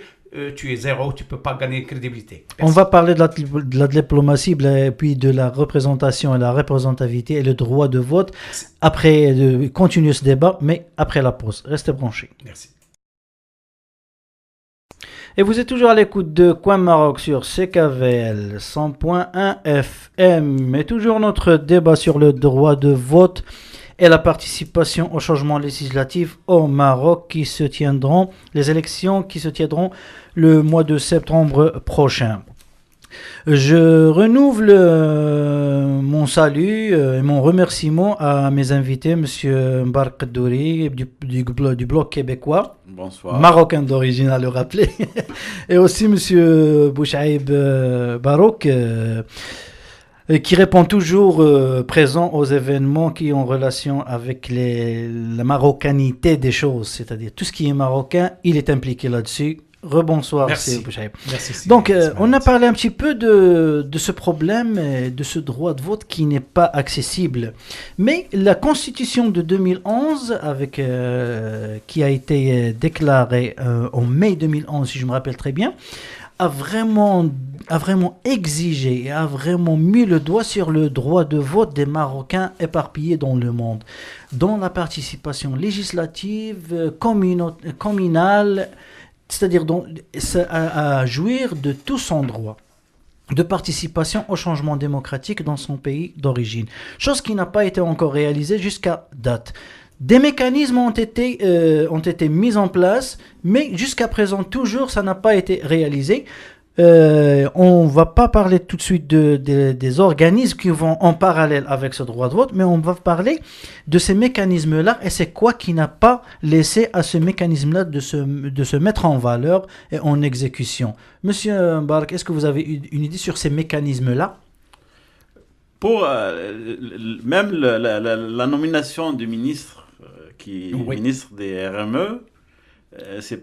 tu es zéro, tu ne peux pas gagner crédibilité. Merci. On va parler de la diplomatie, puis de la représentation et la représentativité et le droit de vote après continuer ce débat, mais après la pause. Restez branchés. Merci. Et vous êtes toujours à l'écoute de Coin Maroc sur CKVL 100.1 FM. Et toujours notre débat sur le droit de vote et la participation aux changements législatifs au Maroc les élections qui se tiendront le mois de septembre prochain. Je renouvelle mon salut et mon remerciement à mes invités, Monsieur Mbark Douri du Bloc québécois. Bonsoir. Marocain d'origine, à le rappeler. Et aussi Monsieur Bouchaïb Barouk, qui répond toujours présent aux événements qui ont relation avec la marocanité des choses. C'est-à-dire tout ce qui est marocain, il est impliqué là-dessus. Rebonsoir, Merci. Bouchaïb. Merci. Donc, on a parlé un petit peu de ce problème, de ce droit de vote qui n'est pas accessible. Mais la Constitution de 2011, qui a été déclarée en mai 2011, si je me rappelle très bien, a vraiment exigé et a vraiment mis le doigt sur le droit de vote des Marocains éparpillés dans le monde, dans la participation législative, communale, c'est-à-dire à jouir de tout son droit de participation au changement démocratique dans son pays d'origine. Chose qui n'a pas été encore réalisée jusqu'à date. Des mécanismes ont été mis en place, mais jusqu'à présent, toujours, ça n'a pas été réalisé. On ne va pas parler tout de suite des organismes qui vont en parallèle avec ce droit de vote, mais on va parler de ces mécanismes-là et c'est quoi qui n'a pas laissé à ce mécanisme-là de se mettre en valeur et en exécution. Monsieur Mbark, est-ce que vous avez une idée sur ces mécanismes-là? Pour même la nomination du ministre, qui est ministre des RME, c'est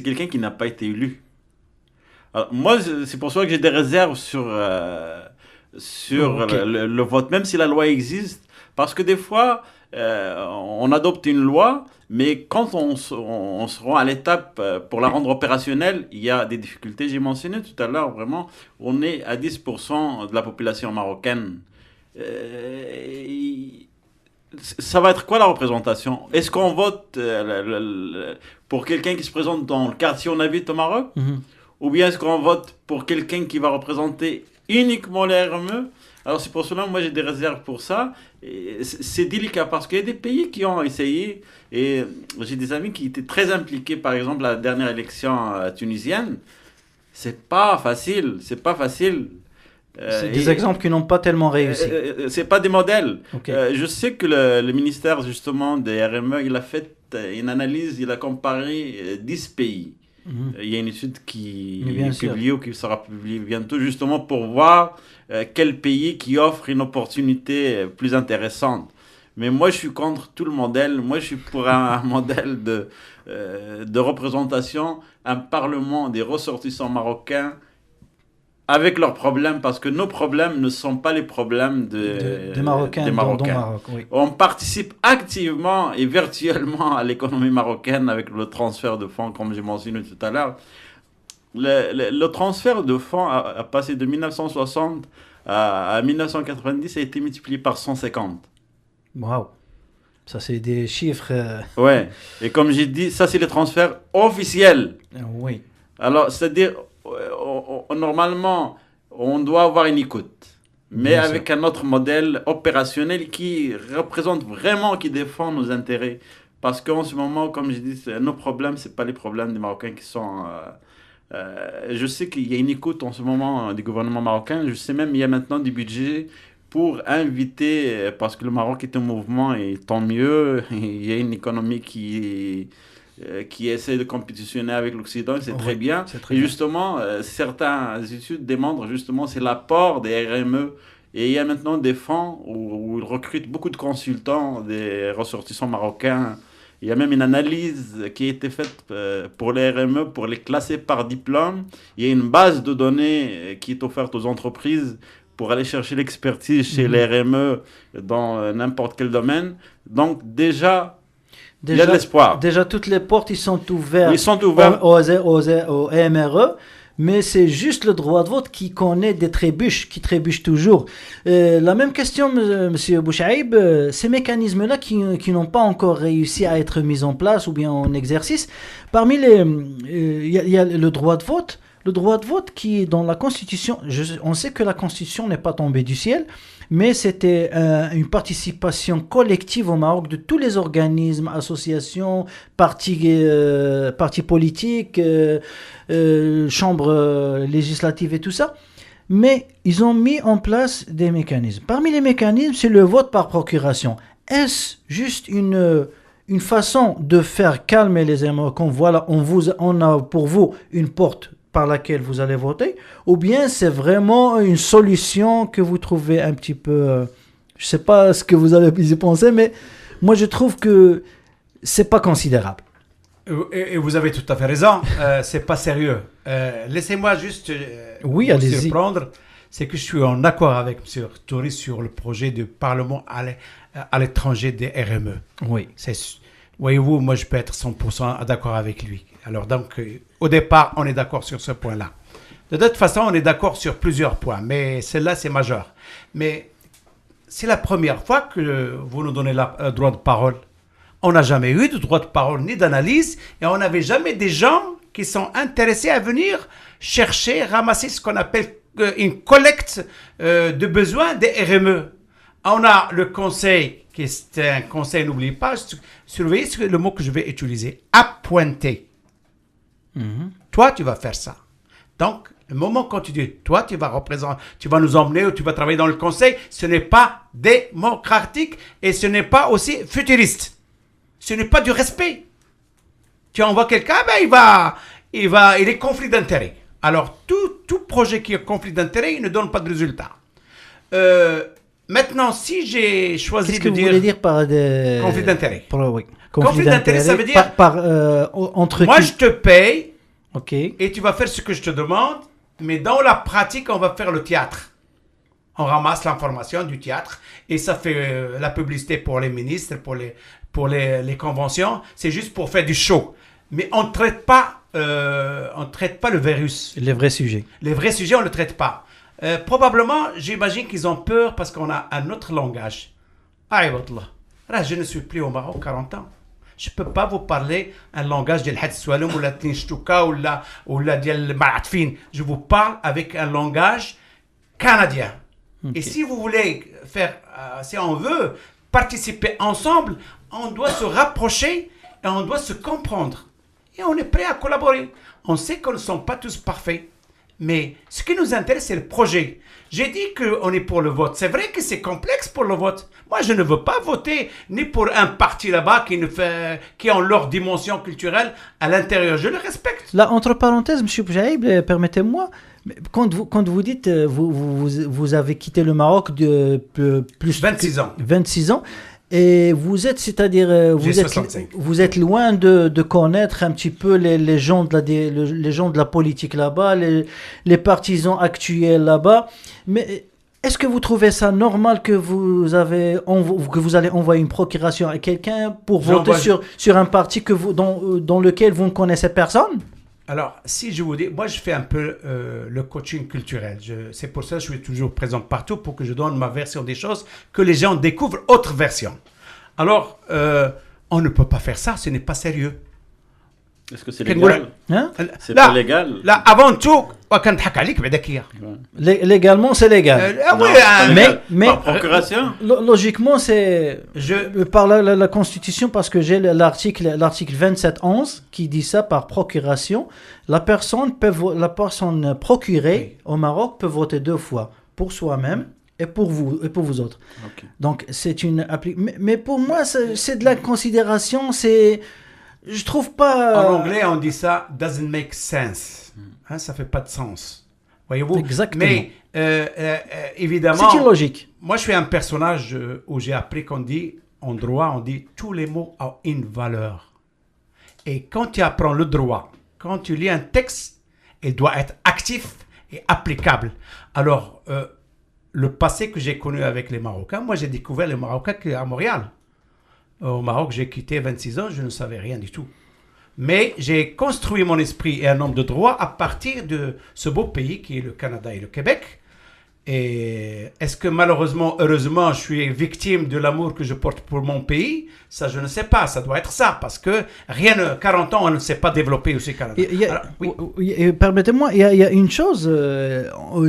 quelqu'un qui n'a pas été élu. Alors, moi, c'est pour ça que j'ai des réserves sur le vote, même si la loi existe. Parce que des fois, on adopte une loi, mais quand on se rend à l'étape pour la rendre opérationnelle, il y a des difficultés. J'ai mentionné tout à l'heure, vraiment, on est à 10% de la population marocaine. Ça va être quoi la représentation? Est-ce qu'on vote pour quelqu'un qui se présente dans le quartier où on habite au Maroc? Ou bien est-ce qu'on vote pour quelqu'un qui va représenter uniquement les RME? Alors c'est pour cela que moi j'ai des réserves pour ça. Et c'est délicat parce qu'il y a des pays qui ont essayé. Et j'ai des amis qui étaient très impliqués, par exemple la dernière élection tunisienne. C'est pas facile, c'est pas facile. C'est des exemples qui n'ont pas tellement réussi. C'est pas des modèles. Okay. Je sais que le ministère justement des RME, il a fait une analyse, il a comparé 10 pays. Il y a une étude qui est publiée ou qui sera publiée bientôt justement pour voir quel pays qui offre une opportunité plus intéressante. Mais moi, je suis contre tout le modèle. Moi, je suis pour un modèle de représentation, un parlement des ressortissants marocains avec leurs problèmes, parce que nos problèmes ne sont pas les problèmes des Marocains. Dans Maroc, oui. On participe activement et virtuellement à l'économie marocaine avec le transfert de fonds, comme j'ai mentionné tout à l'heure. Le transfert de fonds a passé de 1960 à 1990, a été multiplié par 150. Waouh! Ça, c'est des chiffres... Ouais. Et comme j'ai dit, ça, c'est les transferts officiels. Oui. Alors, c'est-à-dire... normalement, on doit avoir une écoute, mais bien avec sûr. Un autre modèle opérationnel qui représente vraiment, qui défend nos intérêts. Parce qu'en ce moment, comme je dis, nos problèmes, ce n'est pas les problèmes des Marocains qui sont... je sais qu'il y a une écoute en ce moment du gouvernement marocain. Je sais même qu'il y a maintenant du budget pour inviter, parce que le Maroc est un mouvement et tant mieux, il y a une économie qui essaie de compétitionner avec l'Occident, c'est très bien. Et justement, certaines études démontrent justement c'est l'apport des RME. Et il y a maintenant des fonds où ils recrutent beaucoup de consultants, des ressortissants marocains. Il y a même une analyse qui a été faite pour les RME, pour les classer par diplôme. Il y a une base de données qui est offerte aux entreprises pour aller chercher l'expertise chez les RME dans n'importe quel domaine. Donc déjà, il y a de l'espoir. Déjà, toutes les portes, ils sont ouvertes, aux MRE, mais c'est juste le droit de vote qui connaît des trébuches, qui trébuche toujours. La même question, Monsieur Bouchaïb, ces mécanismes-là qui n'ont pas encore réussi à être mis en place ou bien en exercice, parmi il y a le droit de vote. Le droit de vote qui est dans la Constitution, on sait que la Constitution n'est pas tombée du ciel, mais c'était une participation collective au Maroc de tous les organismes, associations, partis politiques, chambres législatives et tout ça. mais ils ont mis en place des mécanismes. Parmi les mécanismes, c'est le vote par procuration. Est-ce juste une façon de faire calmer les Marocains? Voilà, on a pour vous une porte par laquelle vous allez voter, ou bien c'est vraiment une solution que vous trouvez un petit peu... je ne sais pas ce que vous allez y penser, mais moi je trouve que c'est pas considérable. Et vous avez tout à fait raison, c'est pas sérieux. Laissez-moi juste oui, vous allez-y. surprendre, c'est que je suis en accord avec M. Touré sur le projet de Parlement à l'étranger des RME. Oui. Voyez-vous, moi je peux être 100% d'accord avec lui. Alors donc, au départ, on est d'accord sur ce point-là. De toute façon, on est d'accord sur plusieurs points, mais celle-là, c'est majeur. Mais c'est la première fois que vous nous donnez le droit de parole. On n'a jamais eu de droit de parole ni d'analyse, et on n'avait jamais des gens qui sont intéressés à venir chercher, ramasser ce qu'on appelle une collecte de besoins des RME. On a le conseil, qui est un conseil, n'oubliez pas, surveillez le mot que je vais utiliser, appointé. Toi, tu vas faire ça. Donc, le moment quand tu dis, toi, tu vas nous emmener ou tu vas travailler dans le conseil, ce n'est pas démocratique et ce n'est pas aussi futuriste. Ce n'est pas du respect. Tu envoies quelqu'un, il est conflit d'intérêt. Alors, tout projet qui est conflit d'intérêt, il ne donne pas de résultat. Maintenant, si j'ai choisi de dire... Qu'est-ce que vous voulez dire par des... conflit d'intérêt. Oui. Conflit d'intérêt, ça veut dire... entre moi, je te paye, ok, et tu vas faire ce que je te demande, mais dans la pratique, on va faire le théâtre. On ramasse l'information du théâtre, et ça fait la publicité pour les ministres, pour les conventions. C'est juste pour faire du show. Mais on ne traite pas le virus. les vrais sujets. Les vrais sujets, on ne le traite pas. Probablement, j'imagine qu'ils ont peur parce qu'on a un autre langage. Là, je ne suis plus au Maroc 40 ans. Je ne peux pas vous parler un langage de l'Hadiswaloum ou la Tinchtuka ou la dial Maratfin. Je vous parle avec un langage canadien. Okay. Et si vous voulez faire, si on veut participer ensemble, on doit se rapprocher et on doit se comprendre. Et on est prêt à collaborer. On sait qu'on ne sont pas tous parfaits. Mais ce qui nous intéresse, c'est le projet. J'ai dit qu'on est pour le vote. C'est vrai que c'est complexe pour le vote. Moi, je ne veux pas voter ni pour un parti là-bas qui ont leur dimension culturelle à l'intérieur. Je le respecte. Là, entre parenthèses, M. Boujaïb, permettez-moi, quand vous dites vous avez quitté le Maroc de plus 26 ans. 26 ans. Et vous êtes, c'est-à-dire, vous êtes loin de connaître un petit peu les gens de la politique là-bas, les partisans actuels là-bas. Mais est-ce que vous trouvez ça normal que vous allez envoyer une procuration à quelqu'un pour voter sur un parti dans lequel vous ne connaissez personne? Alors, si je vous dis, moi je fais un peu le coaching culturel. C'est pour ça que je suis toujours présent partout pour que je donne ma version des choses, que les gens découvrent autre version. Alors, on ne peut pas faire ça, ce n'est pas sérieux. Est-ce que c'est légal? C'est pas légal. Là, avant tout, légalement, c'est légal. Mais par procuration. Logiquement, c'est par la Constitution, parce que j'ai l'article 27.11 qui dit ça par procuration. La personne procurée au Maroc peut voter 2 fois pour soi-même et pour vous autres. Okay. Donc c'est une mais pour moi c'est de la considération, je trouve pas. En anglais, on dit ça doesn't make sense. Ça fait pas de sens. Voyez-vous? Exactement. Mais évidemment, c'est illogique. Moi, je suis un personnage où j'ai appris qu'on dit en droit, on dit tous les mots ont une valeur. Et quand tu apprends le droit, quand tu lis un texte, il doit être actif et applicable. Alors, le passé que j'ai connu avec les Marocains, moi, j'ai découvert les Marocains à Montréal. Au Maroc, j'ai quitté 26 ans, je ne savais rien du tout. Mais j'ai construit mon esprit et un homme de droit à partir de ce beau pays qui est le Canada et le Québec. Et est-ce que malheureusement, heureusement, je suis victime de l'amour que je porte pour mon pays? Ça, je ne sais pas. Ça doit être ça. Parce que 40 ans, on ne s'est pas développé aussi au Canada. Permettez-moi, il y a une chose,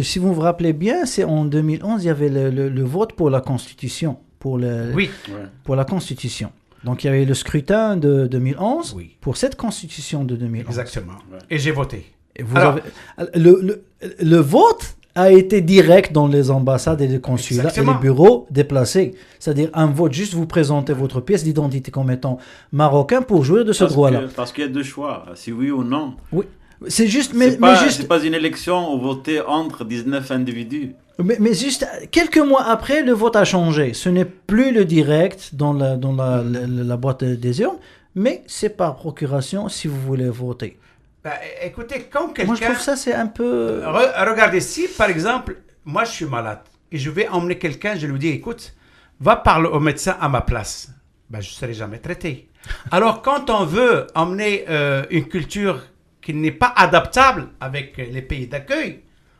si vous vous rappelez bien, c'est en 2011, il y avait le vote pour la Constitution. Pour la Constitution. Donc, il y avait le scrutin de 2011 pour cette Constitution de 2011. Exactement. Ouais. Et j'ai voté. Et le vote a été direct dans les ambassades et les consulats Exactement. et les bureaux déplacés. C'est-à-dire un vote, juste vous présentez votre pièce d'identité comme étant marocain pour jouir de ce droit-là. Parce qu'il y a deux choix, si oui ou non. Oui, c'est juste, C'est pas une élection où voter entre 19 individus. mais juste quelques mois après, le vote a changé. Ce n'est plus le direct dans la boîte des urnes, mais c'est par procuration si vous voulez voter. Bah, écoutez, quand quelqu'un... Moi, je trouve ça, c'est un peu... Regardez, si par exemple, moi je suis malade et je vais emmener quelqu'un, je lui dis, écoute, va parler au médecin à ma place. Ben, je ne serai jamais traité. Alors, quand on veut emmener une culture qui n'est pas adaptable avec les pays d'accueil,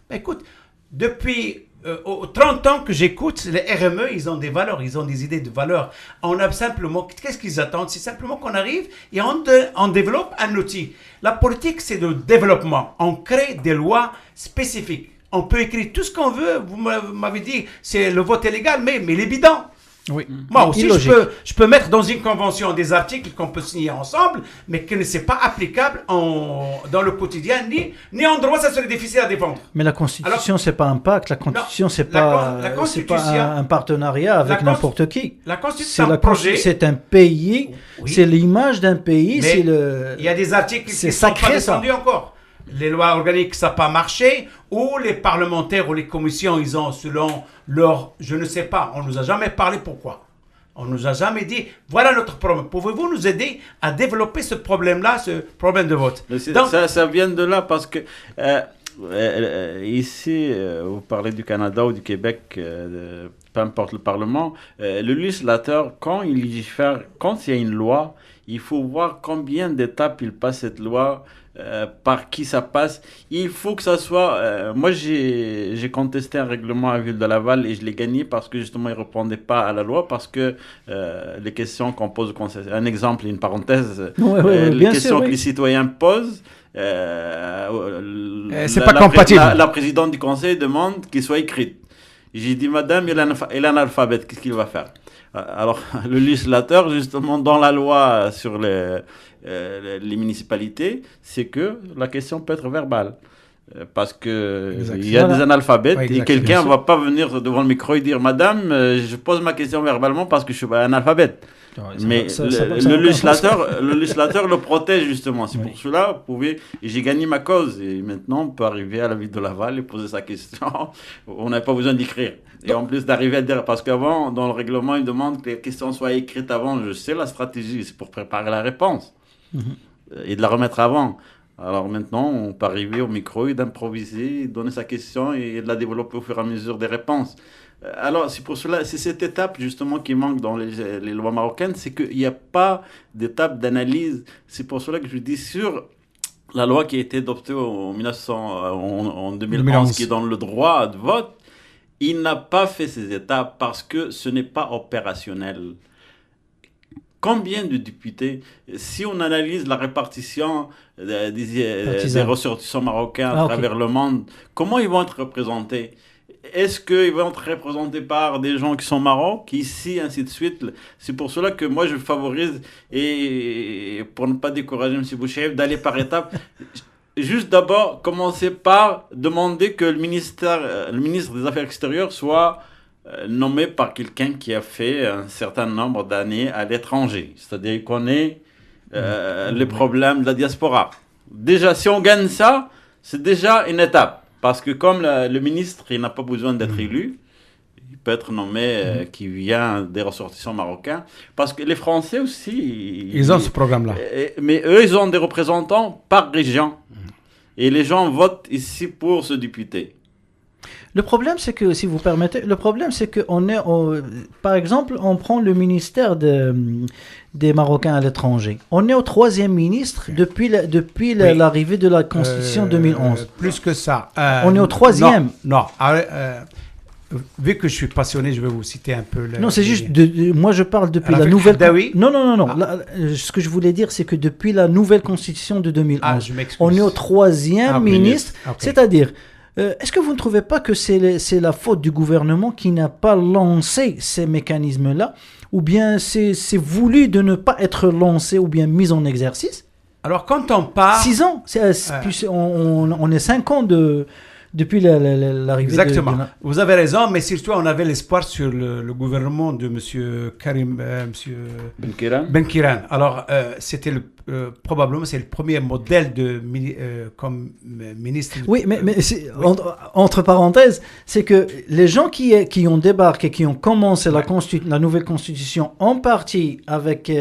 ben, écoute, depuis 30 ans que j'écoute, les RME, ils ont des valeurs, ils ont des idées de valeurs. On a simplement, qu'est-ce qu'ils attendent? C'est simplement qu'on arrive et on développe un outil. La politique, c'est le développement. On crée des lois spécifiques. On peut écrire tout ce qu'on veut. Vous m'avez dit, c'est le vote illégal, mais il est bidon. Oui. Moi aussi, je peux mettre dans une convention des articles qu'on peut signer ensemble, mais qui ne sont pas applicables dans le quotidien, ni en droit, ça serait difficile à défendre. Mais la Constitution, c'est pas un pacte. La Constitution, c'est pas un partenariat avec n'importe qui. La Constitution, c'est un projet. C'est un pays, oui. C'est l'image d'un pays. Il y a des articles qui ne sont pas descendus encore. Les lois organiques, ça n'a pas marché, ou les parlementaires ou les commissions, ils ont, selon leur... Je ne sais pas, on ne nous a jamais parlé pourquoi. On ne nous a jamais dit, voilà notre problème. Pouvez-vous nous aider à développer ce problème-là, ce problème de vote? Donc, ça vient de là parce que ici, vous parlez du Canada ou du Québec, peu importe le Parlement, le législateur, quand il légifère, quand il y a une loi, il faut voir combien d'étapes il passe cette loi, par qui ça passe. Il faut que ça soit... moi, j'ai contesté un règlement à Ville de Laval et je l'ai gagné parce que justement, il ne répondait pas à la loi, parce que les questions qu'on pose au Conseil... Un exemple, une parenthèse. Les questions que les citoyens posent, c'est pas compatible. La présidente du Conseil demande qu'il soit écrite. J'ai dit, madame, il est analphabète, qu'est-ce qu'il va faire? Alors, le législateur, justement, dans la loi sur les municipalités, c'est que la question peut être verbale. Parce qu'il y a des analphabètes et quelqu'un ne va pas venir devant le micro et dire, madame, je pose ma question verbalement parce que je suis analphabète. Mais le législateur le protège justement. C'est pour cela, j'ai gagné ma cause. Et maintenant, on peut arriver à la ville de Laval et poser sa question. On n'a pas besoin d'écrire. Et en plus d'arriver à dire, parce qu'avant, dans le règlement, il demande que les questions soient écrites avant. Je sais la stratégie, c'est pour préparer la réponse et de la remettre avant. Alors maintenant, on peut arriver au micro et d'improviser, donner sa question et de la développer au fur et à mesure des réponses. Alors, c'est pour cela, c'est cette étape justement qui manque dans les lois marocaines, c'est qu'il n'y a pas d'étape d'analyse. C'est pour cela que je dis sur la loi qui a été adoptée en 2011, qui donne le droit de vote, il n'a pas fait ces étapes parce que ce n'est pas opérationnel. Combien de députés, si on analyse la répartition des ressortissants marocains à travers le monde, comment ils vont être représentés? Est-ce qu'ils vont être représentés par des gens qui sont marocs, ici, ainsi de suite? C'est pour cela que moi, je favorise, et pour ne pas décourager M. Bouchev, d'aller par étapes. Juste d'abord, commencer par demander que le ministre des Affaires extérieures soit nommé par quelqu'un qui a fait un certain nombre d'années à l'étranger. C'est-à-dire qu'il connaît les problèmes de la diaspora. Déjà, si on gagne ça, c'est déjà une étape. Parce que comme le ministre, il n'a pas besoin d'être élu, il peut être nommé qui vient des ressortissants marocains. Parce que les Français aussi... Ils ont ce programme-là. Mais eux, ils ont des représentants par région. Et les gens votent ici pour ce député. Le problème, c'est que, si vous permettez, par exemple, on prend le ministère des Marocains à l'étranger. On est au 3e ministre depuis l'arrivée de la Constitution 2011. Plus que ça. On est au 3e. Non. Vu que je suis passionné, je vais vous citer un peu. Non, c'est juste, moi je parle depuis la nouvelle... Non. Ce que je voulais dire, c'est que depuis la nouvelle Constitution de 2011, on est au 3e ministre, c'est-à-dire... est-ce que vous ne trouvez pas que c'est la faute du gouvernement qui n'a pas lancé ces mécanismes-là, ou bien c'est voulu de ne pas être lancé ou bien mis en exercice? Alors quand on parle... 6 ans, on est 5 ans de depuis l'arrivée Exactement. Vous avez raison, mais surtout, on avait l'espoir sur le gouvernement de M. Karim, Ben Kiran. Alors, c'était probablement c'est le premier modèle comme ministre. Oui, mais entre parenthèses, c'est que les gens qui ont débarqué, qui ont commencé la nouvelle constitution en partie avec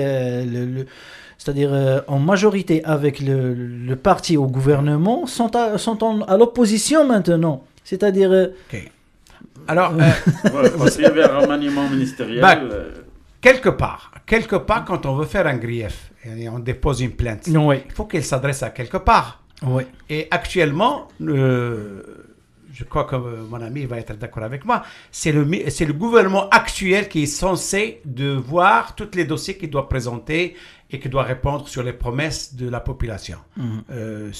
c'est-à-dire en majorité avec le parti au gouvernement, sont à l'opposition maintenant. C'est-à-dire... Okay. Alors... parce qu'il y avait un remaniement ministériel... Quelque part, quand on veut faire un grief et on dépose une plainte, il faut qu'elle s'adresse à quelque part. Oui. Et actuellement, je crois que mon ami va être d'accord avec moi, c'est le gouvernement actuel qui est censé de voir tous les dossiers qu'il doit présenter et qui doit répondre sur les promesses de la population. Je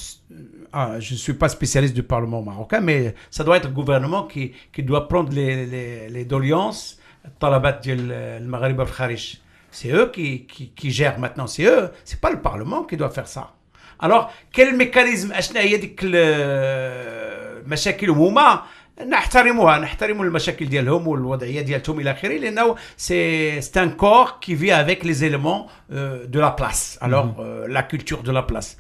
ne suis pas spécialiste du Parlement marocain, mais ça doit être le gouvernement qui doit prendre les doléances Talabat le Maghreb al-Kharij. C'est eux qui gèrent maintenant, c'est eux, c'est pas le Parlement qui doit faire ça. Alors, quel mécanisme المشاكل هما نحترموا المشاكل ديالهم والوضعيه ديالهم الى اخره لانه c'est un corps qui vit avec les éléments de la place. Alors la culture de la place.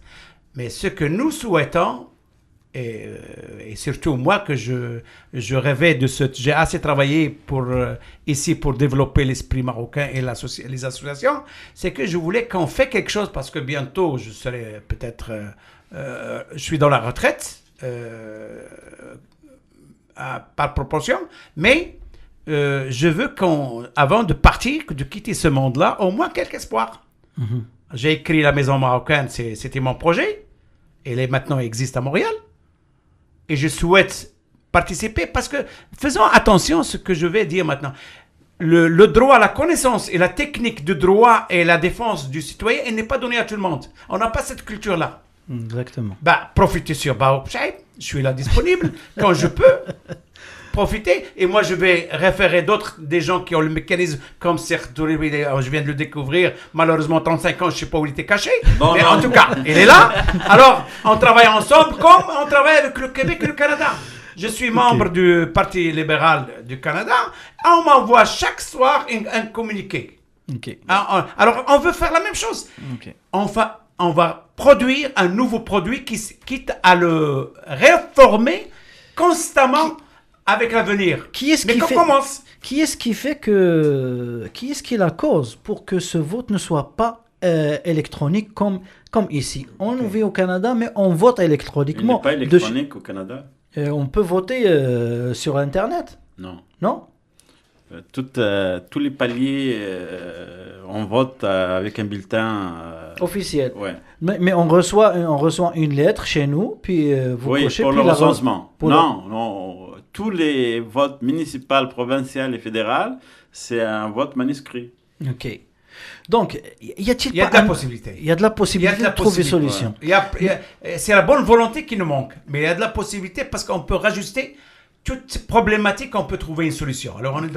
Mais ce que nous souhaitons et surtout moi que je rêvais de j'ai assez travaillé ici pour développer l'esprit marocain et les associations, c'est que je voulais qu'on fait quelque chose parce que bientôt je serai peut-être je suis dans la retraite par proportion, mais je veux avant de partir, de quitter ce monde-là, au moins quelque espoir. J'ai écrit La Maison Marocaine, c'était mon projet, et maintenant existe à Montréal. Et je souhaite participer parce que, faisons attention à ce que je vais dire maintenant. Le droit à la connaissance et la technique de droit et la défense du citoyen, elle n'est pas donnée à tout le monde. On n'a pas cette culture-là. Exactement. Profitez sur Baouk Chaïb, je suis là disponible quand je peux. Profiter. Et moi, je vais référer des gens qui ont le mécanisme comme Serge Touré, je viens de le découvrir. Malheureusement, 35 ans, je ne sais pas où il était caché. Mais en tout cas, il est là. Alors, on travaille ensemble comme on travaille avec le Québec et le Canada. Je suis membre du Parti libéral du Canada. On m'envoie chaque soir un communiqué. Alors, on veut faire la même chose. On va produire un nouveau produit quitte à le réformer constamment avec l'avenir. Qui est-ce qui est la cause pour que ce vote ne soit pas électronique comme ici? On vit au Canada, mais on vote électroniquement. Il n'est pas électronique au Canada. On peut voter sur Internet. Non. Tous les paliers, on vote avec un bulletin officiel. Ouais. Mais on reçoit une lettre chez nous, puis vous cochez. Pour le recensement. Non. Tous les votes municipaux, provinciaux et fédéraux, c'est un vote manuscrit. Ok. Donc, y a-t-il pas... Il y a de la possibilité. Il y a de la possibilité de trouver solution. C'est la bonne volonté qui nous manque. Mais il y a de la possibilité parce qu'on peut rajuster toute problématique, on peut trouver une solution. Alors, on est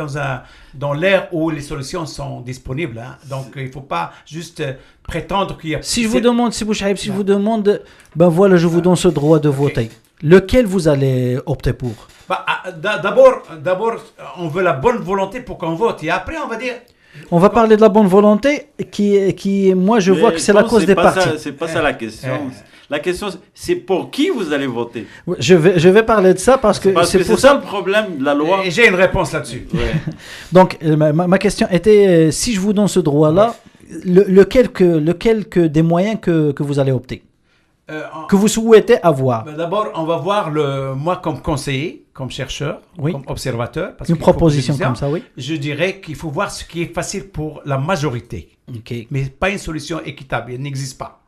dans l'ère où les solutions sont disponibles. Donc, il ne faut pas juste prétendre qu'il y a... Si je vous demande, je vous demande, voilà, je vous donne ce droit de voter. Lequel vous allez opter pour? D'abord, on veut la bonne volonté pour qu'on vote. Et après, on va dire... On va parler de la bonne volonté qui moi, je vois que c'est la cause des partis. C'est pas ça la question. La question, c'est pour qui vous allez voter. Je vais parler de ça parce que c'est pour ça le problème de la loi. Et j'ai une réponse là-dessus. Donc, ma question était, si je vous donne ce droit-là, lequel des moyens que vous allez opter, que vous souhaitez avoir? D'abord, on va voir moi comme conseiller, comme chercheur, comme observateur. Parce une proposition comme ça, oui. Je dirais qu'il faut voir ce qui est facile pour la majorité. Mais pas une solution équitable, elle n'existe pas.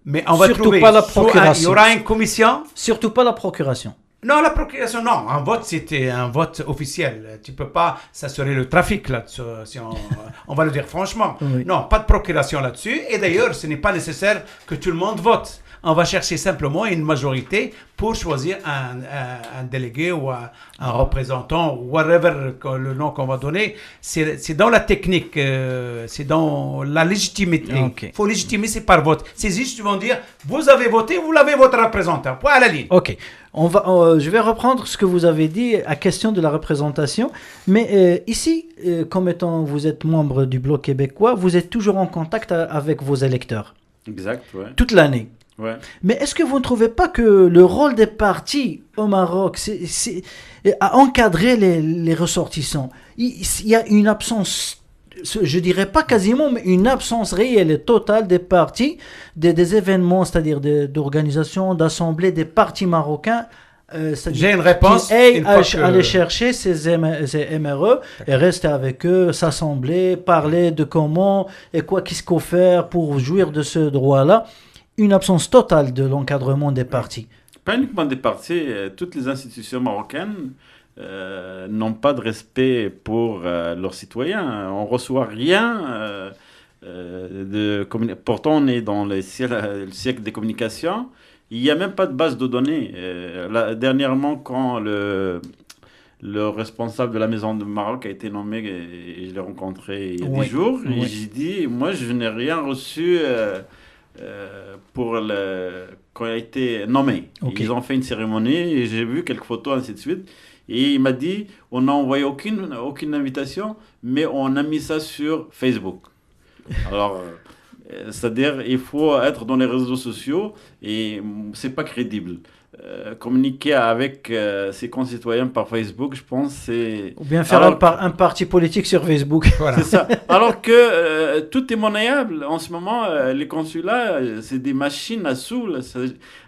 Mais on va surtout trouver, pas la procuration. Il y aura une commission. Surtout pas la procuration. Non, la procuration, non. Un vote, c'était un vote officiel. Tu peux pas, ça serait le trafic là-dessus, si on va le dire franchement. Oui. Non, pas de procuration là-dessus. Et d'ailleurs, ce n'est pas nécessaire que tout le monde vote. On va chercher simplement une majorité pour choisir un délégué ou un représentant, whatever le nom qu'on va donner. C'est dans la technique, c'est dans la légitimité. Il faut légitimer, c'est par vote. C'est juste, ils vont dire, vous avez voté, vous l'avez votre représentant. Point à la ligne. Ok. Je vais reprendre ce que vous avez dit à question de la représentation. Mais ici, comme étant vous êtes membre du Bloc québécois, vous êtes toujours en contact avec vos électeurs. Exact, ouais. Toute l'année. Ouais. Mais est-ce que vous ne trouvez pas que le rôle des partis au Maroc, c'est à encadrer les ressortissants? Il y a une absence, je dirais pas quasiment, mais une absence réelle et totale des partis, des événements, c'est-à-dire d'organisations, d'assemblées des partis marocains. J'ai une réponse. Aller chercher ces MRE et rester avec eux, s'assembler, parler de comment et qu'est-ce qu'il faut faire pour jouir de ce droit-là. Une absence totale de l'encadrement des partis. Pas uniquement des partis, toutes les institutions marocaines n'ont pas de respect pour leurs citoyens. On ne reçoit rien. Pourtant, on est dans le siècle des communications. Il n'y a même pas de base de données. Dernièrement, quand le responsable de la Maison du Maroc a été nommé, et je l'ai rencontré il y a 10 jours, et j'ai dit, moi, je n'ai rien reçu quand il a été nommé. Ils ont fait une cérémonie, et j'ai vu quelques photos, ainsi de suite. Et il m'a dit, on n'a envoyé aucune invitation, mais on a mis ça sur Facebook. Alors... c'est-à-dire, il faut être dans les réseaux sociaux et c'est pas crédible. Communiquer avec ses concitoyens par Facebook, je pense, c'est... Ou bien faire un parti politique sur Facebook. Voilà. C'est ça. Alors que tout est monnayable. En ce moment, les consulats, c'est des machines à sous.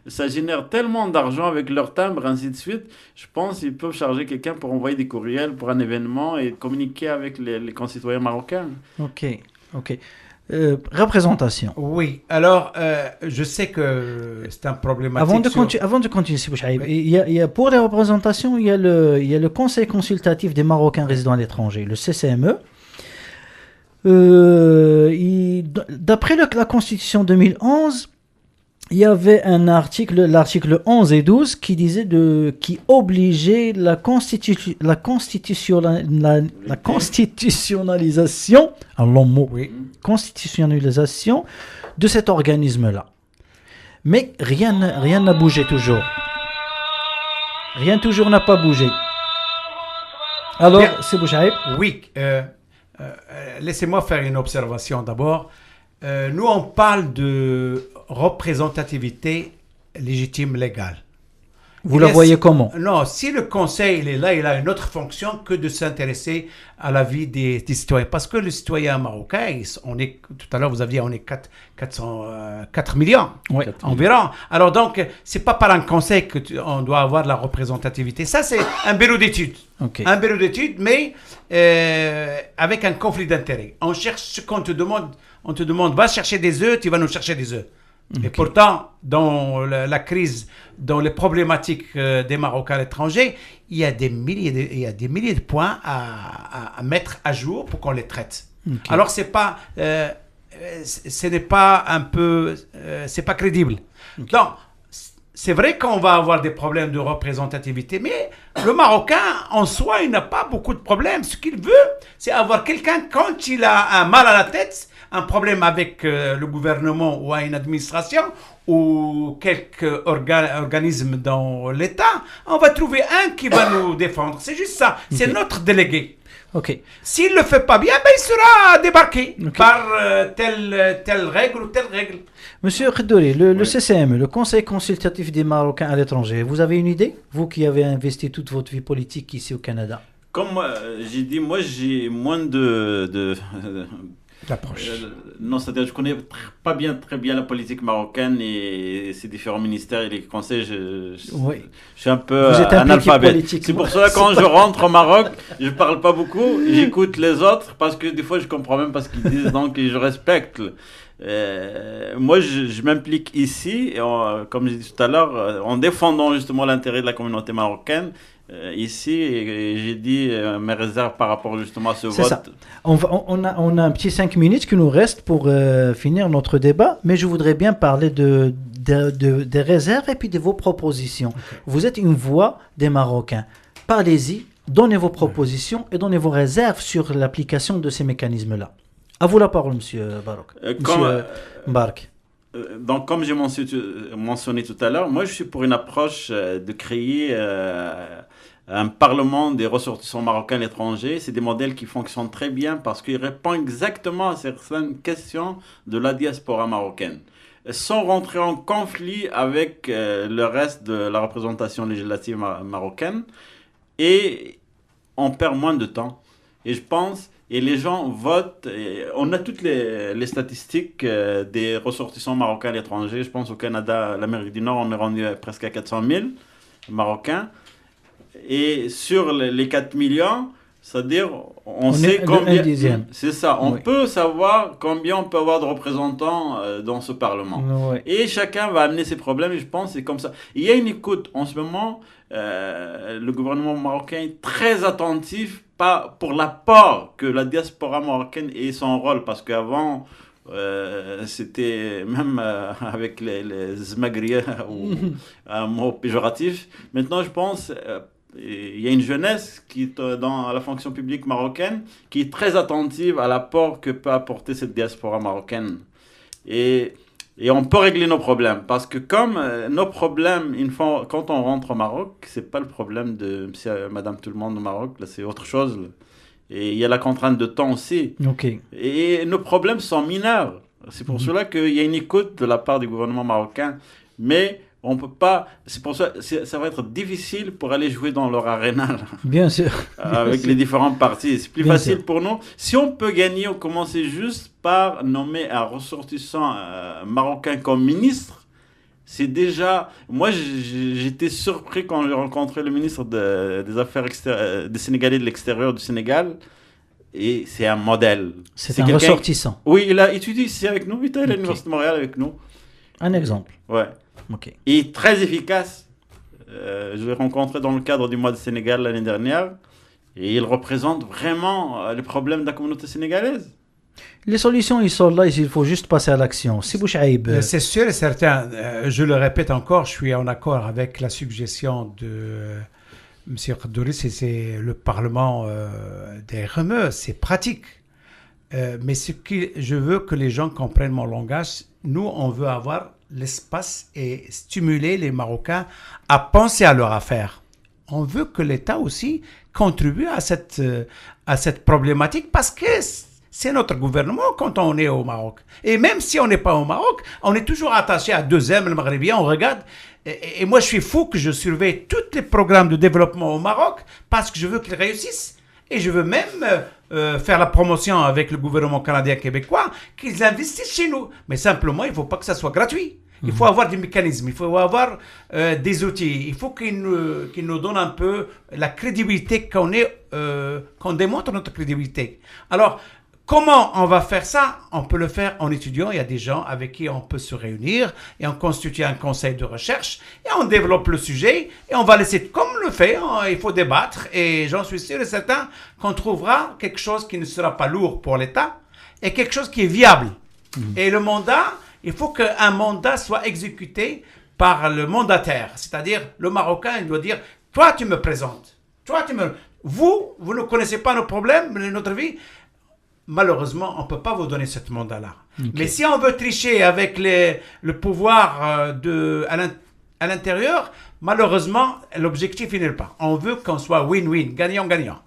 Ça génère tellement d'argent avec leur timbre, ainsi de suite. Je pense qu'ils peuvent charger quelqu'un pour envoyer des courriels pour un événement et communiquer avec les concitoyens marocains. Ok. Représentation. Oui, alors je sais que c'est un problématique. Avant de continuer, il y a, pour les représentations, il y a le Conseil consultatif des Marocains résidant à l'étranger, le CCME. D'après la Constitution 2011, il y avait un article, l'article 11 et 12, qui disait qui obligeait la constitutionnalisation, constitutionnalisation de cet organisme-là. Mais rien n'a bougé toujours. Rien toujours n'a pas bougé. Alors, c'est Bouchaïb. Oui, laissez-moi faire une observation d'abord. Nous, on parle de représentativité légitime légale. Vous la voyez comment? Non, si le conseil il est là, il a une autre fonction que de s'intéresser à la vie des citoyens. Parce que le citoyen marocain, tout à l'heure vous aviez, on est 4 millions environ. Alors donc, c'est pas par un conseil qu'on doit avoir la représentativité. Ça, c'est un bureau d'études. Un bureau d'études, mais avec un conflit d'intérêts. On cherche ce qu'on te demande. On te demande, va chercher des œufs, tu vas nous chercher des œufs. Et pourtant, dans la crise, dans les problématiques des Marocains à l'étranger, il y a des milliers de points à mettre à jour pour qu'on les traite. Alors, ce n'est pas c'est pas crédible. Donc, c'est vrai qu'on va avoir des problèmes de représentativité, mais le Marocain, en soi, il n'a pas beaucoup de problèmes. Ce qu'il veut, c'est avoir quelqu'un, quand il a un mal à la tête, un problème avec le gouvernement ou une administration ou quelques organismes dans l'État, on va trouver un qui va nous défendre. C'est juste ça. C'est notre délégué. S'il ne le fait pas bien, il sera débarqué par telle règle ou telle règle. Monsieur Kheddouri, le CCME, le Conseil consultatif des Marocains à l'étranger, vous avez une idée? Vous qui avez investi toute votre vie politique ici au Canada. Comme j'ai dit, moi j'ai moins d'approche. Non, c'est-à-dire je connais très bien la politique marocaine et ses différents ministères et les conseils. Je suis un peu analphabète. C'est pour ça que quand je rentre au Maroc, je parle pas beaucoup, j'écoute les autres parce que des fois je comprends même pas ce qu'ils disent, donc je respecte. Moi, je m'implique ici, comme j'ai dit tout à l'heure, en défendant justement l'intérêt de la communauté marocaine. Ici, j'ai dit mes réserves par rapport justement à ce vote. Ça. On a un petit 5 minutes qui nous reste pour finir notre débat, mais je voudrais bien parler des réserves et puis de vos propositions. Okay. Vous êtes une voix des Marocains. Parlez-y, donnez vos propositions et donnez vos réserves sur l'application de ces mécanismes-là. À vous la parole, Monsieur Barouk. Monsieur Mbark. Donc, comme j'ai mentionné tout à l'heure, moi je suis pour une approche de créer un parlement des ressortissants marocains à l'étranger. C'est des modèles qui fonctionnent très bien parce qu'ils répondent exactement à certaines questions de la diaspora marocaine, sans rentrer en conflit avec le reste de la représentation législative marocaine. Et on perd moins de temps. Et je pense, et les gens votent, on a toutes les statistiques des ressortissants marocains à l'étranger. Je pense au Canada, l'Amérique du Nord, on est rendu presque à 400 000 Marocains. Et sur les 4 millions, c'est-à-dire, on sait combien... C'est ça, on peut savoir combien on peut avoir de représentants dans ce Parlement. Oui. Et chacun va amener ses problèmes, et je pense que c'est comme ça. Il y a une écoute. En ce moment, le gouvernement marocain est très attentif pour l'apport que la diaspora marocaine ait son rôle. Parce qu'avant, c'était même avec les zmagriers, un mot péjoratif. Maintenant, je pense... il y a une jeunesse qui est dans la fonction publique marocaine qui est très attentive à l'apport que peut apporter cette diaspora marocaine. Et on peut régler nos problèmes. Parce que comme nos problèmes, quand on rentre au Maroc, c'est pas le problème de monsieur, madame tout le monde au Maroc, là, c'est autre chose. Là. Et il y a la contrainte de temps aussi. Okay. Et nos problèmes sont mineurs. C'est pour cela qu'il y a une écoute de la part du gouvernement marocain. Mais... on peut pas, c'est pour ça ça va être difficile pour aller jouer dans leur arène. Bien sûr. Avec les différentes parties. C'est plus facile pour nous. Si on peut gagner, on commence juste par nommer un ressortissant marocain comme ministre. C'est déjà... Moi, j'étais surpris quand j'ai rencontré le ministre des Affaires des Sénégalais de l'extérieur du Sénégal. Et c'est un modèle. C'est un ressortissant. Oui, il a étudié ici avec nous. Il était à l'Université de Montréal avec nous. Un exemple. Ouais. Okay. Et très efficace. Je l'ai rencontré dans le cadre du mois de Sénégal l'année dernière. Et il représente vraiment les problèmes de la communauté sénégalaise. Les solutions, ils sont là, il faut juste passer à l'action. Si Bouchaïb... C'est sûr et certain. Je le répète encore, je suis en accord avec la suggestion de M. Kaddouri. C'est le Parlement des remeux. C'est pratique. Mais je veux que les gens comprennent mon langage. Nous, on veut avoir l'espace et stimuler les Marocains à penser à leur affaire. On veut que l'État aussi contribue à cette problématique parce que c'est notre gouvernement quand on est au Maroc. Et même si on n'est pas au Maroc, on est toujours attaché à 2M, le Maghrébien, on regarde. Et moi, je suis fou que je surveille tous les programmes de développement au Maroc parce que je veux qu'ils réussissent. Et je veux même faire la promotion avec le gouvernement canadien québécois qu'ils investissent chez nous. Mais simplement, il ne faut pas que ça soit gratuit. Il faut avoir des mécanismes, il faut avoir des outils. Il faut qu'ils nous donnent un peu la crédibilité qu'on démontre notre crédibilité. Alors, comment on va faire ça? On peut le faire en étudiant. Il y a des gens avec qui on peut se réunir et on constitue un conseil de recherche et on développe le sujet et on va laisser comme le fait. Il faut débattre et j'en suis sûr et certain qu'on trouvera quelque chose qui ne sera pas lourd pour l'État et quelque chose qui est viable. Et le mandat, il faut qu'un mandat soit exécuté par le mandataire, c'est-à-dire le Marocain, il doit dire « Toi, tu me présentes. Vous ne connaissez pas nos problèmes, notre vie. » Malheureusement, on ne peut pas vous donner ce mandat-là. Okay. Mais si on veut tricher avec le pouvoir à l'intérieur, malheureusement, l'objectif n'est pas. On veut qu'on soit win-win, gagnant-gagnant.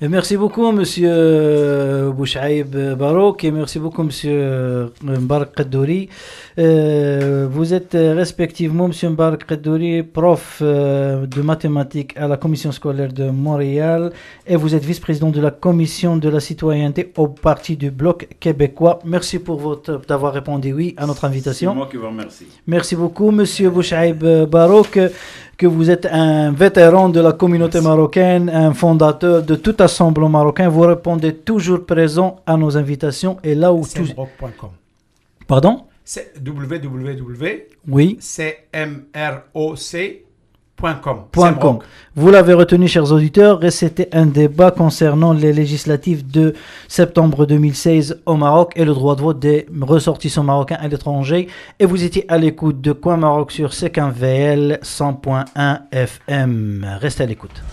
Merci beaucoup, Monsieur Bouchaïb Barouk, et merci beaucoup, Monsieur Mbark Kaddouri. Vous êtes respectivement, Monsieur Mbark Kaddouri, prof de mathématiques à la Commission scolaire de Montréal, et vous êtes vice-président de la Commission de la citoyenneté au Parti du Bloc québécois. Merci d'avoir répondu oui à notre invitation. C'est moi qui vous remercie. Merci beaucoup, Monsieur Bouchaïb Barouk, que vous êtes un vétéran de la communauté marocaine, un fondateur de tout assemblée marocain. Vous répondez toujours présent à nos invitations et là où cmroc.com. Pardon? C'est www. Oui. cmroc. .com. Vous l'avez retenu, chers auditeurs, et c'était un débat concernant les législatives de septembre 2016 au Maroc et le droit de vote des ressortissants marocains à l'étranger. Et vous étiez à l'écoute de Coin Maroc sur C15VL 100.1 FM. Restez à l'écoute.